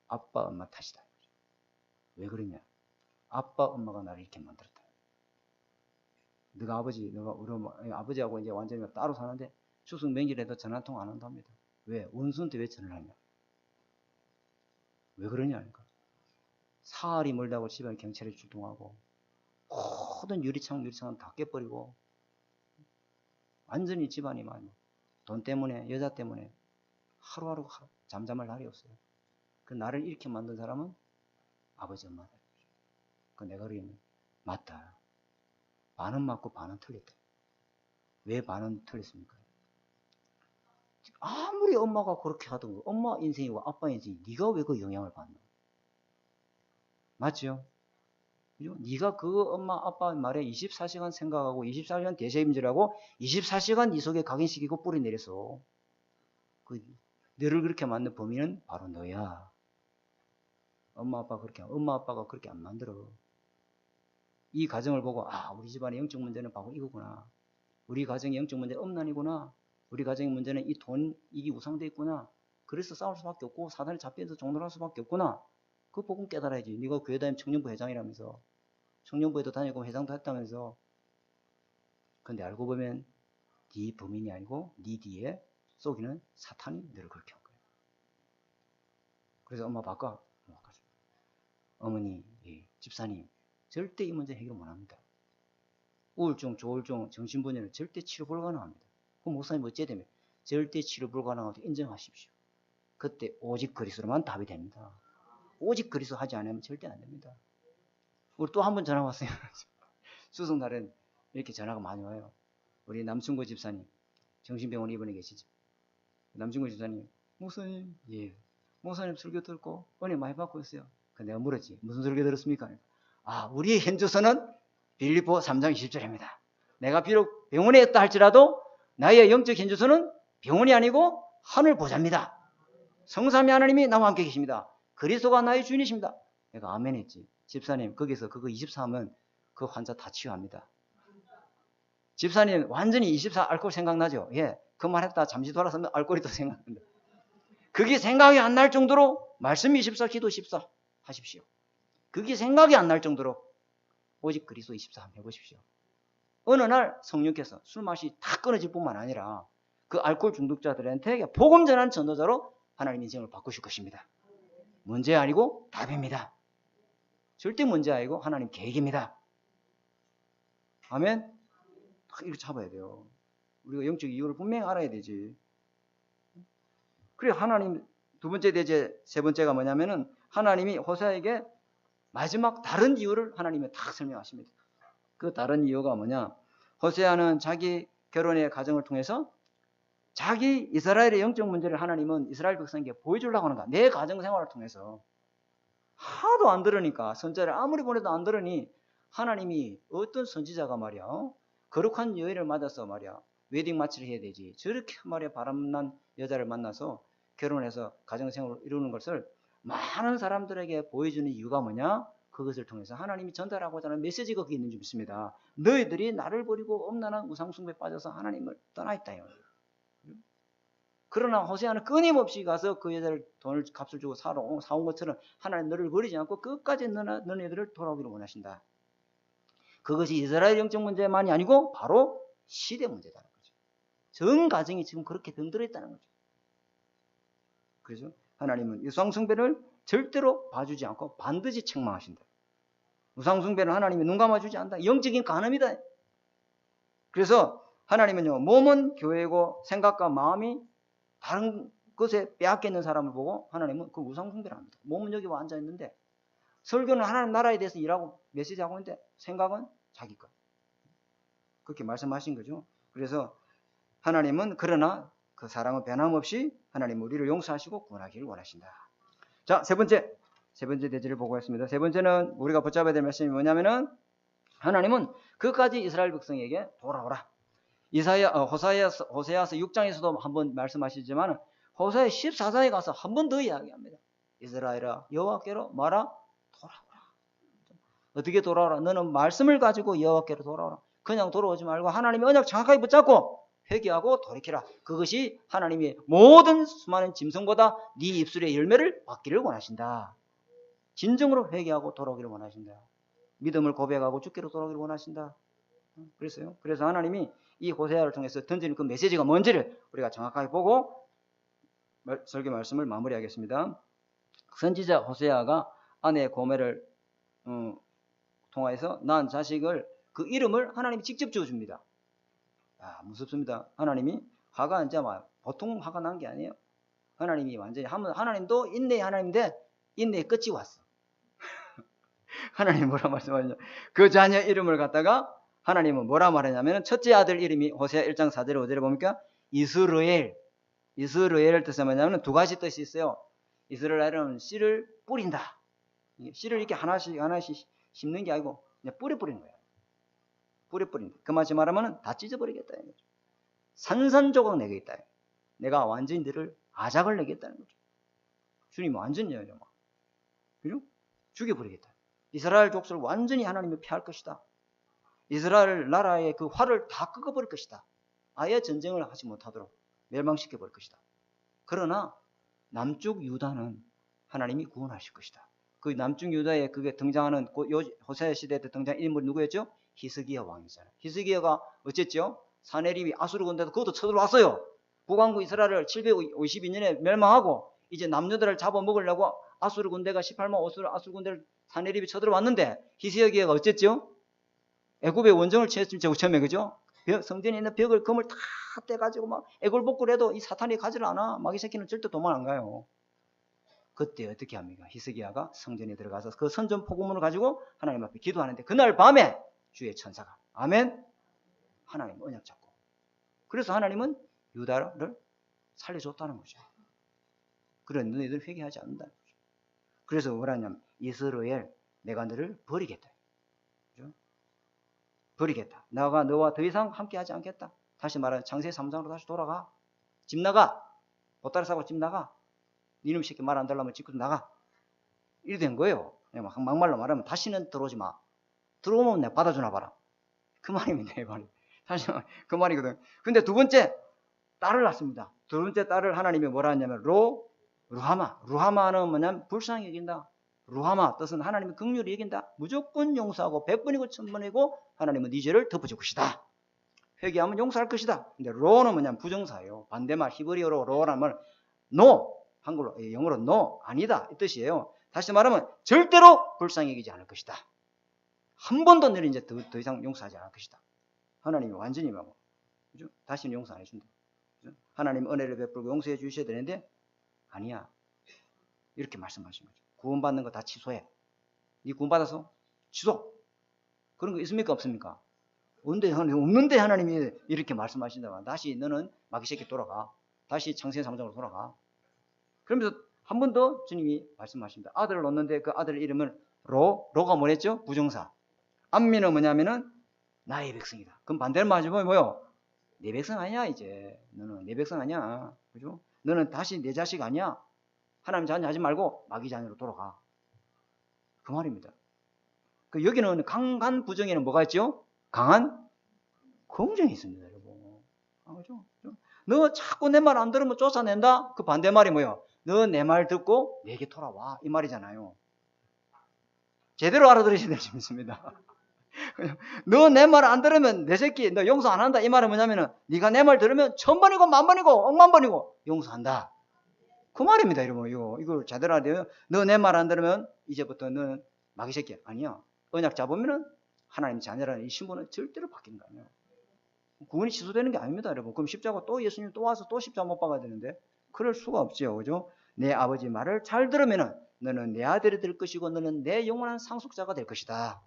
아빠 엄마 탓이다. 왜 그러냐? 아빠 엄마가 나를 이렇게 만들었다. 너가 우리 아버지하고 이제 완전히 따로 사는데 추석 명절에도 전화 통화 안 한답니다. 왜? 원수한테 왜 전화를 하냐? 왜 그러냐니까. 사흘이 멀다고 집안에 경찰에 출동하고 모든 유리창은 다 깨버리고 완전히 집안이 많이 돈 때문에 여자 때문에 하루하루 잠잠할 날이 없어요. 그 나를 이렇게 만든 사람은 아버지 엄마다. 그 내가 그러기는 맞다. 반은 맞고 반은 틀렸다. 왜 반은 틀렸습니까? 아무리 엄마가 그렇게 하던 거 엄마 인생이고 아빠 인생이 네가 왜 그 영향을 받나? 맞죠? 그죠? 네가 그 엄마 아빠 말에 24시간 생각하고 24시간 대세임질하고 24시간 네 속에 각인시키고 뿌리 내려서 너를 그렇게 만든 범인은 바로 너야. 엄마 아빠가 그렇게 안 만들어. 이 가정을 보고 우리 집안의 영적 문제는 바로 이거구나. 우리 가정의 영적 문제는 엄난이구나. 우리 가정의 문제는 이 돈, 이게 우상돼 있구나. 그래서 싸울 수밖에 없고 사단에 잡혀서 종놀할 수밖에 없구나. 그 복음 깨달아야지. 네가 교회 다니면 청년부 회장이라면서. 청년부에도 다니고 회장도 했다면서. 근데 알고 보면 네 범인이 아니고 네 뒤에 쏘기는 사탄이 너를 그렇게 한 거예요. 그래서 엄마 바꿔. 어머니, 예, 집사님, 절대 이 문제 해결 못합니다. 우울증, 조울증, 정신분열은 절대 치료 불가능합니다. 그럼 목사님 어찌해야 됩니까? 절대 치료 불가능하다고 인정하십시오. 그때 오직 그리스도로만 답이 됩니다. 오직 그리스도 하지 않으면 절대 안 됩니다. 우리 또 한 번 전화 왔어요. 수성날은 이렇게 전화가 많이 와요. 우리 남충구 집사님, 정신병원 입원해 계시죠. 남충구 집사님, 목사님, 예, 목사님 설교 듣고 은혜 많이 받고 있어요. 근데 내가 물었지. 무슨 설교 들었습니까? 아, 우리의 현주소는 빌립보 3장 20절입니다. 내가 비록 병원에 있다 할지라도 나의 영적 현주소는 병원이 아니고 하늘 보좌입니다. 성삼위 하나님이 나와 함께 계십니다. 그리스도가 나의 주인이십니다. 내가 아멘 했지. 집사님, 거기서 그거 24하면 그 환자 다 치유합니다. 집사님, 완전히 24 알코올 생각나죠? 예. 그 말 했다 잠시 돌아서면 알코올이 또 생각난다. 그게 생각이 안 날 정도로 말씀 24, 기도 14 하십시오. 그게 생각이 안 날 정도로 오직 그리스도 24 한번 해보십시오. 어느 날 성령께서 술 맛이 다 끊어질 뿐만 아니라 그 알코올 중독자들한테 복음 전한 전도자로 하나님 인생을 바꾸실 것입니다. 문제 아니고 답입니다. 절대 문제 아니고 하나님 계획입니다. 아멘? 이렇게 잡아야 돼요. 우리가 영적 이유를 분명히 알아야 되지. 그래 하나님 두 번째 대제 세 번째가 뭐냐면은 하나님이 호세아에게 마지막 다른 이유를 하나님이 딱 설명하십니다. 그 다른 이유가 뭐냐? 호세아는 자기 결혼의 과정을 통해서 자기 이스라엘의 영적 문제를 하나님은 이스라엘 백성에게 보여주려고 하는 거야. 내 가정 생활을 통해서. 하도 안 들으니까 선자를 아무리 보내도 안 들으니 하나님이 어떤 선지자가 말이야 거룩한 여인을 맞아서 말이야 웨딩 마치를 해야 되지. 저렇게 말이야 바람난 여자를 만나서 결혼해서 가정생활을 이루는 것을 많은 사람들에게 보여주는 이유가 뭐냐? 그것을 통해서 하나님이 전달하고자 하는 메시지가 거기 있는 줄 믿습니다. 너희들이 나를 버리고 엄란한 우상숭배에 빠져서 하나님을 떠나 있다. 그러나 호세아는 끊임없이 가서 그 여자를 돈을 값을 주고 사온 것처럼 하나님 너를 버리지 않고 끝까지 너네들을 돌아오기를 원하신다. 그것이 이스라엘 영적 문제만이 아니고 바로 시대 문제다는 거죠. 전 가정이 지금 그렇게 병들어 있다는 거죠. 그래서 하나님은 우상숭배를 절대로 봐주지 않고 반드시 책망하신다. 우상숭배는 하나님이 눈 감아주지 않는다. 영적인 간음이다. 그래서 하나님은요, 몸은 교회고 생각과 마음이 다른 것에 빼앗겨 있는 사람을 보고 하나님은 그 우상숭배를 합니다. 몸은 여기 와 앉아 있는데 설교는 하나님 나라에 대해서 일하고 메시지하고 있는데 생각은 자기 것. 그렇게 말씀하신 거죠. 그래서 하나님은 그러나 그 사랑은 변함없이 하나님 우리를 용서하시고 구원하기를 원하신다. 자, 세 번째 대지를 보고 있습니다. 세 번째는 우리가 붙잡아야 될 말씀이 뭐냐면은 하나님은 끝까지 이스라엘 백성에게 돌아오라. 호세아서 6장에서도 한번 말씀하시지만 호세아 14장에 가서 한 번 더 이야기합니다. 이스라엘아 여호와께로 말아 돌아오라. 어떻게 돌아오라? 너는 말씀을 가지고 여호와께로 돌아오라. 그냥 돌아오지 말고 하나님의 언약 정확하게 붙잡고 회개하고 돌이키라. 그것이 하나님이 모든 수많은 짐승보다 네 입술의 열매를 받기를 원하신다. 진정으로 회개하고 돌아오기를 원하신다. 믿음을 고백하고 주께로 돌아오기를 원하신다. 그랬어요. 그래서 하나님이 이 호세아를 통해서 던지는 그 메시지가 뭔지를 우리가 정확하게 보고 설교 말씀을 마무리하겠습니다. 선지자 호세아가 아내 고멜을 통하여서 낳은 자식을 그 이름을 하나님이 직접 지어줍니다. 무섭습니다. 하나님이 화가 이제 보통 화가 난 게 아니에요. 하나님이 완전히 하나님도 인내의 하나님인데 인내의 끝이 왔어. 하나님 뭐라 말씀하셨냐? 그 자녀 이름을 갖다가 하나님은 뭐라 말하냐면 첫째 아들 이름이 호세아 1장 4절에 5절에 보니까 이스라엘 뜻은 뭐냐면 두 가지 뜻이 있어요. 이스라엘은 씨를 뿌린다. 씨를 이렇게 하나씩 심는 게 아니고 그냥 뿌리 뿌리는 거예요. 뿌리 뿌린다. 그 맛이 말하면 다 찢어버리겠다. 산산조각 내겠다. 내가 완전히 너를 아작을 내겠다는 거죠. 주님 완전히요. 그죠? 죽여버리겠다. 이스라엘 족속을 완전히 하나님이 피할 것이다. 이스라엘 나라의 그 활을 다 끄어버릴 것이다. 아예 전쟁을 하지 못하도록 멸망시켜버릴 것이다. 그러나 남쪽 유다는 하나님이 구원하실 것이다. 그 남중 유다에 그게 등장하는 호세아 시대 때 등장한 인물이 누구였죠? 히스기야 왕이잖아요. 히스기야가 어쨌죠? 사내립이 아수르 군대도 그것도 쳐들어왔어요. 북왕국 이스라엘을 752년에 멸망하고 이제 남유다를 잡아먹으려고 아수르 군대가 18만 아수르 군대를 사내립이 쳐들어왔는데 히스기야가 어쨌죠? 애굽의 원정을 취했죠. 처음에 그죠? 성전에 있는 벽을 금을 다 떼가지고 막 애골복구를 해도 이 사탄이 가지를 않아. 마귀 새끼는 절대 도망 안 가요. 그때 어떻게 합니까? 히스기야가 성전에 들어가서 그 선전 포고문을 가지고 하나님 앞에 기도하는데 그날 밤에 주의 천사가 아멘 하나님 언약 잡고 그래서 하나님은 유다를 살려줬다는 거죠. 그래 너희들 회개하지 않는다는 거죠. 그래서 뭐라냐면 이스라엘 내가 너를 버리겠다. 그렇죠? 버리겠다. 내가 너와 더 이상 함께하지 않겠다. 다시 말하면 창세기 3장으로 다시 돌아가. 집 나가. 보따리 싸고 집 나가. 이놈 새끼 말 안 들으면 집부터 나가. 이래 된 거예요. 막말로 말하면 다시는 들어오지 마. 들어오면 내가 받아주나 봐라. 그 말입니다. 이 말이. 사실 그 말이거든. 근데 두 번째 딸을 낳습니다. 두 번째 딸을 하나님이 뭐라 하냐면 루하마. 루하마는 뭐냐면 불쌍히 여긴다. 루하마 뜻은 하나님이 긍휼히 여긴다. 무조건 용서하고 100번이고 1000번이고 하나님은 네 죄를 덮어줄 것이다. 회개하면 용서할 것이다. 근데 로는 뭐냐면 부정사예요. 반대말 히브리어로 로라는 말 no. 한글로 영어로 no 아니다 이 뜻이에요. 다시 말하면 절대로 불쌍히 여기지 않을 것이다. 한 번도 너를 이제 더 이상 용서하지 않을 것이다. 하나님이 완전히 막 그죠? 다시는 용서 안 해준다. 그죠? 하나님 은혜를 베풀고 용서해 주셔야 되는데 아니야. 이렇게 말씀하신 거죠. 구원받는 거 다 취소해. 네 구원받아서 취소. 그런 거 있습니까 없습니까? 없는데 하나님이 이렇게 말씀하신다고. 다시 너는 마귀 새끼 돌아가. 다시 창세기 3장으로 돌아가. 그러면서 한 번 더 주님이 말씀하십니다. 아들을 낳는데 그 아들 이름을 로가 뭐랬죠? 부정사. 암미는 뭐냐면은 나의 백성이다. 그럼 반대로 말하면 뭐요? 내 백성 아니야 이제. 너는 내 백성 아니야. 그죠? 너는 다시 내 자식 아니야. 하나님 자녀 하지 말고 마귀 자녀로 돌아가. 그 말입니다. 그 여기는 강한 부정에는 뭐가 있죠? 강한 긍정이 있습니다, 여러분. 그죠? 너 자꾸 내 말 안 들으면 쫓아낸다? 그 반대말이 뭐예요? 너 내 말 듣고 내게 돌아와. 이 말이잖아요. 제대로 알아들으셔야 될 줄 믿습니다. 너 내 말 안 들으면 내 새끼 너 용서 안 한다. 이 말은 뭐냐면은 네가 내 말 들으면 1000번이고 10,000번이고 억만 번이고 용서한다. 그 말입니다, 여러분. 이걸 제대로 알아야 돼요. 너 내 말 안 들으면 이제부터 너는 마귀 새끼 아니야. 언약 잡으면은 하나님 자녀라는 이 신분은 절대로 바뀌는 거 아니에요. 구원이 취소되는 게 아닙니다, 여러분. 그럼 십자가 또 예수님 또 와서 또 십자가 못 박아야 되는데 그럴 수가 없죠, 그죠? 내 아버지 말을 잘 들으면은 너는 내 아들이 될 것이고 너는 내 영원한 상속자가 될 것이다.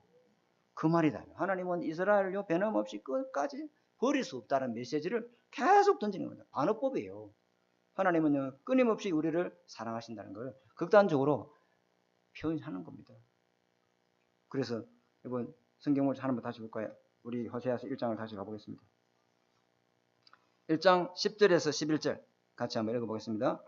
그 말이다. 하나님은 이스라엘요 변함없이 끝까지 버릴 수 없다는 메시지를 계속 던지는 겁니다. 반어법이에요. 하나님은요 끊임없이 우리를 사랑하신다는 걸 극단적으로 표현하는 겁니다. 그래서 이번 성경을 하나만 다시 볼까요? 우리 호세아서 1장을 다시 가보겠습니다. 1장 10절에서 11절 같이 한번 읽어보겠습니다.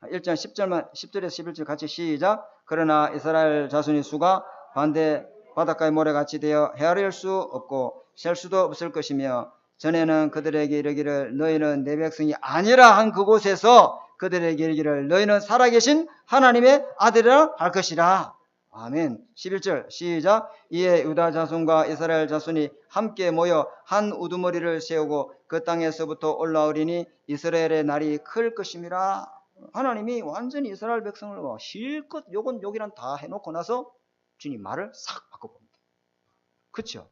1장 10절에서 11절 같이 시작. 그러나 이스라엘 자손의 수가 반대 바닷가의 모래같이 되어 헤아릴 수 없고 셀 수도 없을 것이며 전에는 그들에게 이르기를 너희는 내 백성이 아니라 한 그곳에서 그들에게 이르기를 너희는 살아계신 하나님의 아들이라 할 것이라. 아멘. 11절 시작. 이에 유다 자손과 이스라엘 자손이 함께 모여 한 우두머리를 세우고 그 땅에서부터 올라오리니 이스라엘의 날이 클 것임이라. 하나님이 완전히 이스라엘 백성을 실컷 욕은 욕이란 다 해놓고 나서 주님 말을 싹 바꿔봅니다. 그쵸?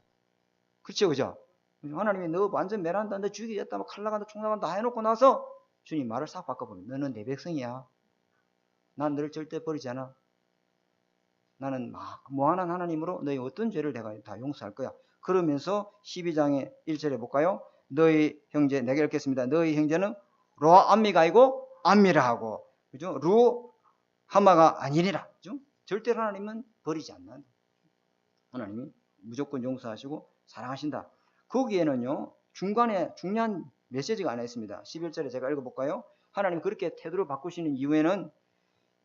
그죠? 하나님이 너 완전 멸한다, 너 죽이겠다, 칼 나간다, 총 나간다 해놓고 나서 주님 말을 싹 바꿔봅니다. 너는 내 백성이야. 난 너를 절대 버리지 않아. 나는 무한한 하나님으로 너희 어떤 죄를 내가 다 용서할 거야. 그러면서 12장의 1절에 볼까요? 너희 형제, 내가 읽겠습니다. 너희 형제는 로암미가 아니고 암미라 하고, 그죠? 루하마가 아니니라. 그죠? 절대로 하나님은 버리지 않는다. 하나님이 무조건 용서하시고 사랑하신다. 거기에는요, 중간에 중요한 메시지가 하나 있습니다. 11절에 제가 읽어볼까요? 하나님 그렇게 태도를 바꾸시는 이유에는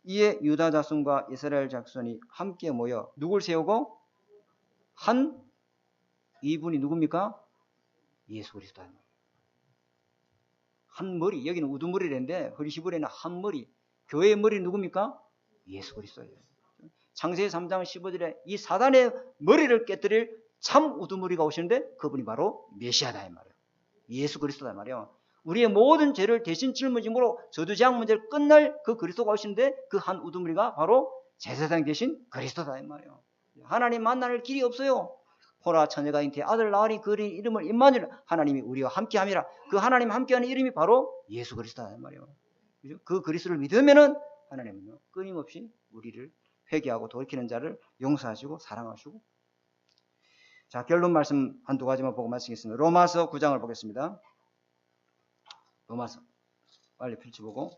이에 유다 자손과 이스라엘 자손이 함께 모여 누굴 세우고 이분이 누굽니까? 예수 그리스도 한 머리. 여기는 우두머리인데 히브리어는 한 머리. 교회의 머리 누굽니까? 예수 그리스도예요. 창세기 3장 15절에 이 사단의 머리를 깨뜨릴 참 우두머리가 오시는데 그분이 바로 메시아다 이 말이에요. 예수 그리스도다 이 말이에요. 우리의 모든 죄를 대신 짊어짐으로 저주재앙 문제를 끝날 그 그리스도가 오시는데 그 한 우두머리가 바로 제사장 대신 그리스도다 이 말이에요. 하나님 만날 길이 없어요. 호라 처녀가 잉태 아들 낳으니 그 이름을 임마누엘, 하나님이 우리와 함께함이라. 그 하나님 함께하는 이름이 바로 예수 그리스도다 이 말이에요. 그 그리스도를 믿으면은 하나님은요 끊임없이 우리를 회개하고 돌이키는 자를 용서하시고 사랑하시고. 자, 결론 말씀 한두 가지만 보고 마치겠습니다. 로마서 9장을 보겠습니다. 로마서 빨리 펼쳐보고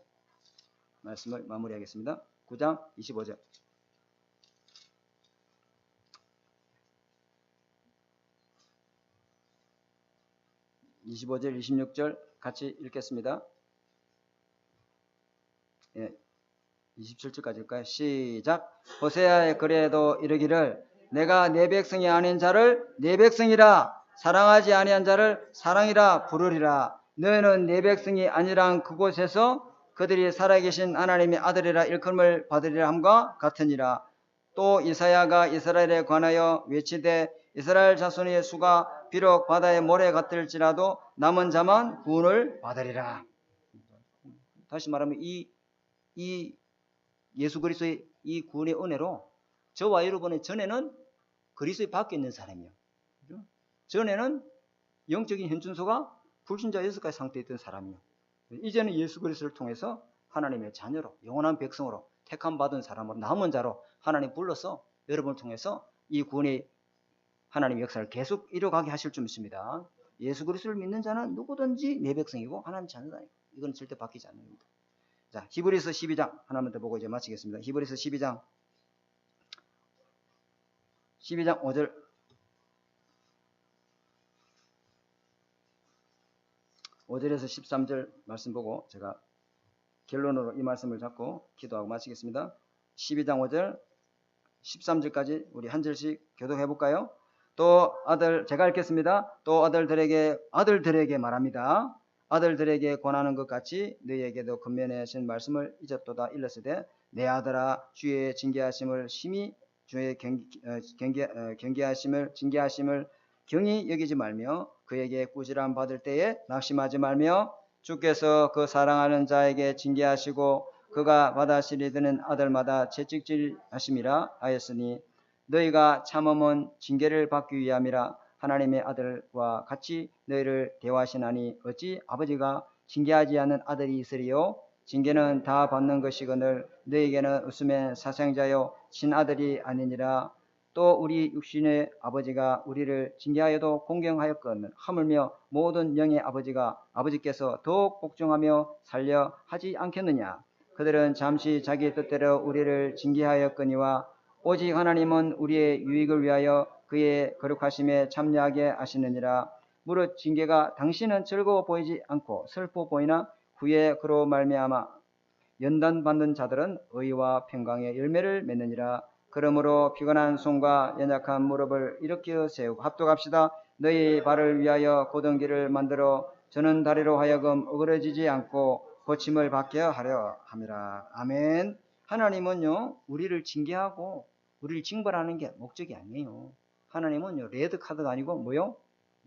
말씀을 마무리하겠습니다. 9장 25절. (25절) 26절 같이 읽겠습니다. 예, 27절까지 읽을까요? 시작. 호세아의 글에도 이르기를 내가 내 백성이 아닌 자를 내 백성이라 사랑하지 아니한 자를 사랑이라 부르리라. 너희는 내 백성이 아니란 그곳에서 그들이 살아계신 하나님의 아들이라 일컬음을 받으리라 함과 같으니라. 또 이사야가 이스라엘에 관하여 외치되 이스라엘 자손의 수가 비록 바다의 모래 같을지라도 남은 자만 구원을 받으리라. 다시 말하면 이 예수 그리스도의 이 구원의 은혜로 저와 여러분의 전에는 그리스도에 밖에 있는 사람이요. 전에는 영적인 현준소가 불신자 6가지 상태에 있던 사람이요. 이제는 예수 그리스도를 통해서 하나님의 자녀로 영원한 백성으로 택함 받은 사람으로 남은 자로 하나님 불러서 여러분을 통해서 이 구원의 하나님의 역사를 계속 이뤄가게 하실 줄 믿습니다. 예수 그리스도를 믿는 자는 누구든지 내 백성이고 하나님 자녀다. 이건 절대 바뀌지 않습니다. 자, 히브리서 12장 하나만 더 보고 이제 마치겠습니다. 히브리서 12장 5절 5절에서 13절 말씀 보고 제가 결론으로 이 말씀을 잡고 기도하고 마치겠습니다. 12장 5절 13절까지 우리 한 절씩 교독해 볼까요? 또 제가 읽겠습니다. 또 아들들에게 말합니다. 아들들에게 권하는 것 같이 너희에게도 근면에 하신 말씀을 잊었도다. 일렀으되 내 아들아 주의 징계하심을 심히 주의 징계하심을 경히 여기지 말며 그에게 꾸지람 받을 때에 낙심하지 말며 주께서 그 사랑하는 자에게 징계하시고 그가 받아시리 드는 아들마다 채찍질하심이라 하였으니 너희가 참음은 징계를 받기 위함이라. 하나님의 아들과 같이 너희를 대화하시나니 어찌 아버지가 징계하지 않는 아들이 있으리요? 징계는 다 받는 것이거늘 너희에게는 웃음의 사생자요 친아들이 아니니라. 또 우리 육신의 아버지가 우리를 징계하여도 공경하였거늘 하물며 모든 영의 아버지께서 더욱 복종하며 살려 하지 않겠느냐. 그들은 잠시 자기 뜻대로 우리를 징계하였거니와 오직 하나님은 우리의 유익을 위하여 그의 거룩하심에 참여하게 하시느니라. 무릇 징계가 당신은 즐거워 보이지 않고 슬퍼 보이나 후에 그로 말미암아 연단받는 자들은 의와 평강의 열매를 맺느니라. 그러므로 피곤한 손과 연약한 무릎을 일으켜 세우고 합독합시다. 너희 발을 위하여 곧은 길을 만들어 저는 다리로 하여금 어그러지지 않고 고침을 받게 하려 함이라. 아멘. 하나님은요 우리를 징계하고 우리를 징벌하는 게 목적이 아니에요. 하나님은요 레드 카드가 아니고 뭐요?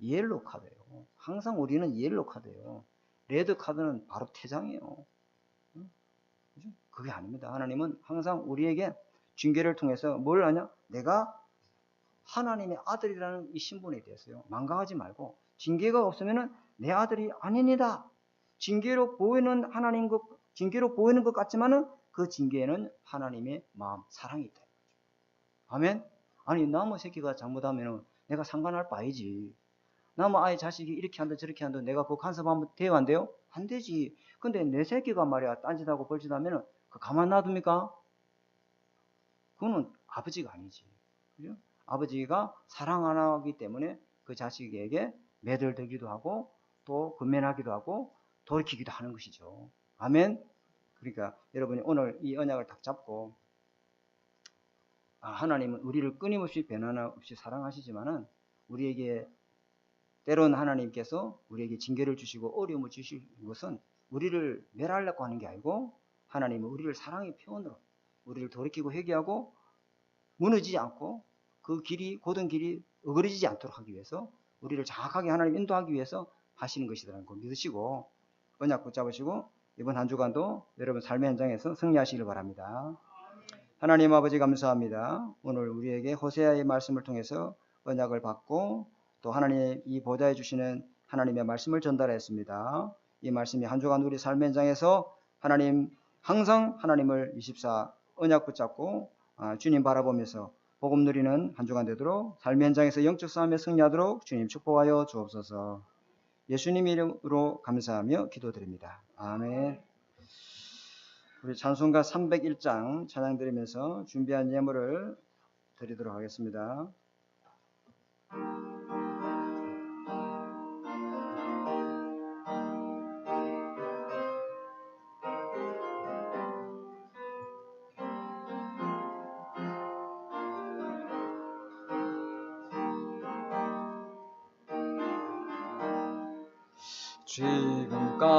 옐로 카드예요. 항상 우리는 옐로 카드예요. 레드 카드는 바로 퇴장이에요. 그게 아닙니다. 하나님은 항상 우리에게 징계를 통해서 뭘 하냐? 내가 하나님의 아들이라는 이 신분에 대해서요 망각하지 말고 징계가 없으면은 내 아들이 아닙니다. 징계로 보이는 것 같지만은 그 징계에는 하나님의 마음, 사랑이 있다. 아멘. 아니 나무 새끼가 잘못하면 내가 상관할 바이지. 나무 아이 자식이 이렇게 한다 저렇게 한다 내가 그 간섭하면 돼요 안 돼요? 안 되지. 근데 내 새끼가 말이야 딴짓하고 벌짓하면 그 가만 놔둡니까? 그거는 아버지가 아니지. 그죠? 아버지가 사랑 안 하기 때문에 그 자식에게 매달리기도 하고 또 근면하기도 하고 돌이키기도 하는 것이죠. 아멘. 그러니까 여러분이 오늘 이 언약을 딱 잡고 하나님은 우리를 끊임없이 변화 없이 사랑하시지만은 우리에게 때론 하나님께서 우리에게 징계를 주시고 어려움을 주실 것은 우리를 멸하려고 하는 게 아니고 하나님은 우리를 사랑의 표현으로 우리를 돌이키고 회개하고 무너지지 않고 그 길이 고든 길이 어그러지지 않도록 하기 위해서 우리를 정확하게 하나님 인도하기 위해서 하시는 것이라는 걸 믿으시고 언약 붙잡으시고 이번 한 주간도 여러분 삶의 현장에서 승리하시길 바랍니다. 하나님 아버지 감사합니다. 오늘 우리에게 호세아의 말씀을 통해서 언약을 받고 또 하나님 이 보좌해 주시는 하나님의 말씀을 전달했습니다. 이 말씀이 한 주간 우리 삶의 현장에서 하나님 항상 하나님을 24 언약 붙잡고 주님 바라보면서 복음 누리는 한 주간 되도록 삶의 현장에서 영적 싸움에 승리하도록 주님 축복하여 주옵소서. 예수님 이름으로 감사하며 기도드립니다. 아멘. 우리 찬송가 301장 찬양 드리면서 준비한 예물을 드리도록 하겠습니다.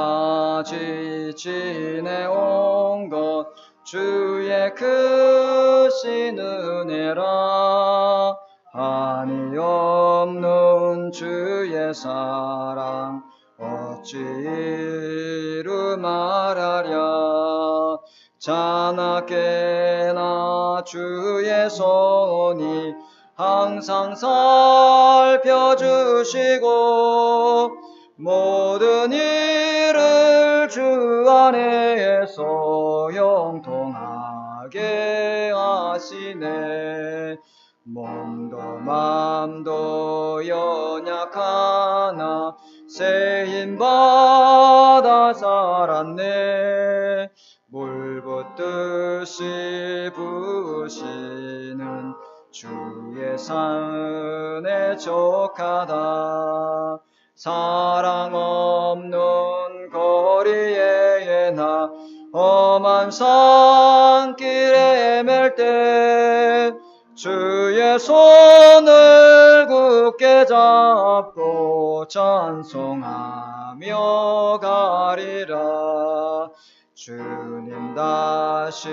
지금까지 지내온 것 주의 크신 은혜라. 한이 없는 주의 사랑 어찌 이루 말하랴. 자나깨나 주의 손이 항상 살펴주시고 모든 일을 주 안에서 영통하게 하시네. 몸도 맘도 연약하나 세임받아 살았네. 물 붓듯이 부으시는 주의 산에 족하다. 사랑 없는 거리에 나 험한 산길에 맬 때 주의 손을 굳게 잡고 찬송하며 가리라. 주님 다시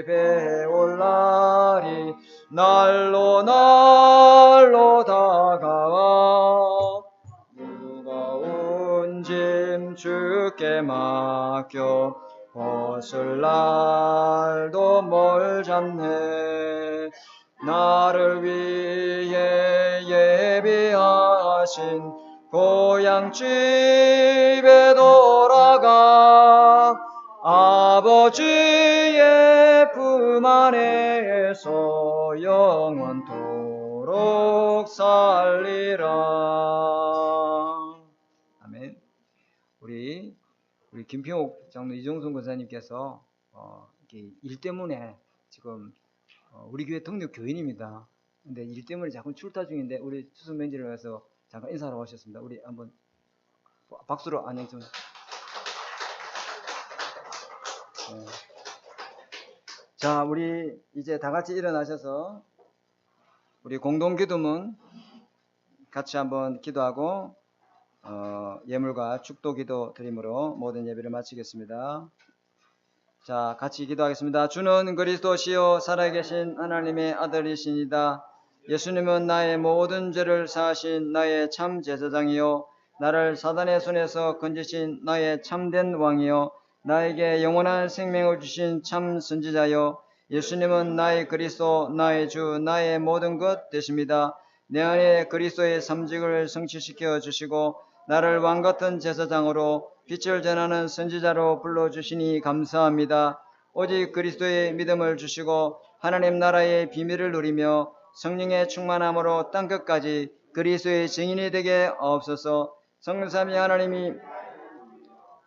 배올 날이 날로 다가와 무거운 짐 주께 맡겨 벗을 날도 멀잖네. 나를 위해 예비하신 고향 집에 돌아가 아버지의 품 안에서 영원토록 살리라. 아멘. 우리 김평옥 장로 이종순 권사님께서 일 때문에 지금 우리 교회 등록 교인입니다. 근데 일 때문에 자꾸 출타 중인데 우리 추석 명절을 위해서 잠깐 인사하러 오셨습니다. 우리 한번 박수로 안녕 좀. 네. 자, 우리 이제 다 같이 일어나셔서 우리 공동기도문 같이 한번 기도하고 예물과 축도기도 드림으로 모든 예배를 마치겠습니다. 자, 같이 기도하겠습니다. 주는 그리스도시요 살아계신 하나님의 아들이시니다. 예수님은 나의 모든 죄를 사하신 나의 참 제사장이요 나를 사단의 손에서 건지신 나의 참된 왕이요 나에게 영원한 생명을 주신 참 선지자요 예수님은 나의 그리스도 나의 주 나의 모든 것 되십니다. 내 안에 그리스도의 삼직을 성취시켜 주시고 나를 왕같은 제사장으로 빛을 전하는 선지자로 불러주시니 감사합니다. 오직 그리스도의 믿음을 주시고 하나님 나라의 비밀을 누리며 성령의 충만함으로 땅끝까지 그리스도의 증인이 되게 없어서. 성삼위 하나님이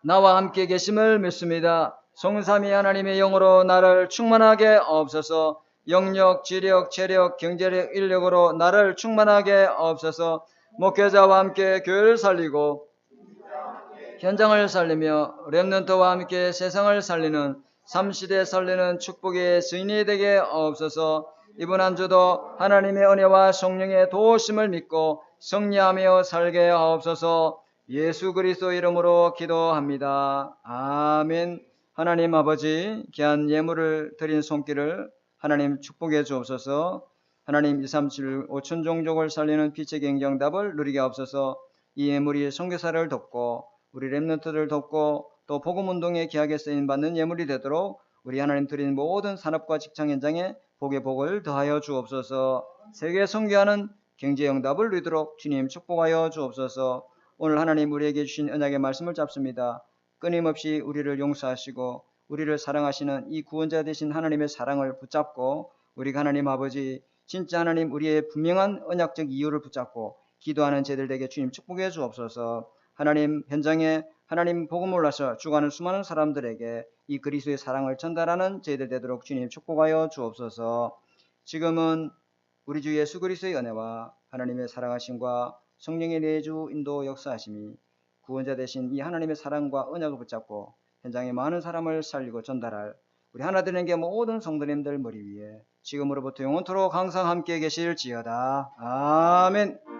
나와 함께 계심을 믿습니다. 성삼위 하나님의 영으로 나를 충만하게 없어서. 영력, 지력, 체력, 경제력, 인력으로 나를 충만하게 없어서. 목회자와 함께 교회를 살리고 현장을 살리며 렘넌트와 함께 세상을 살리는 3시대 살리는 축복의 증인이 되게 없어서. 이번 한 주도 하나님의 은혜와 성령의 도우심을 믿고 승리하며 살게 없어서. 예수 그리스도 이름으로 기도합니다. 아멘. 하나님 아버지 귀한 예물을 드린 손길을 하나님 축복해 주옵소서. 하나님 237 5천 종족을 살리는 빛의 경정답을 누리게 하옵소서. 이 예물이 선교사를 돕고 우리 렘넌트를 돕고 또 복음운동에 귀하게 쓰임받는 예물이 되도록 우리 하나님 드린 모든 산업과 직장 현장에 복의 복을 더하여 주옵소서. 세계 선교하는 경제 응답을 누리도록 주님 축복하여 주옵소서. 오늘 하나님 우리에게 주신 언약의 말씀을 잡습니다. 끊임없이 우리를 용서하시고 우리를 사랑하시는 이 구원자 되신 하나님의 사랑을 붙잡고 우리 하나님 아버지 진짜 하나님 우리의 분명한 언약적 이유를 붙잡고 기도하는 제들에게 주님 축복해 주옵소서. 하나님 현장에 하나님 복음을 올라서 죽어가는 수많은 사람들에게 이 그리스도의 사랑을 전달하는 제들 되도록 주님 축복하여 주옵소서. 지금은 우리 주 예수 그리스도의 은혜와 하나님의 사랑하심과 성령의 내주 인도 역사하심이 구원자 되신 이 하나님의 사랑과 언약을 붙잡고 현장에 많은 사람을 살리고 전달할 우리 하나되는 게 모든 성도님들 머리 위에 지금으로부터 영원토록 항상 함께 계실지어다. 아멘.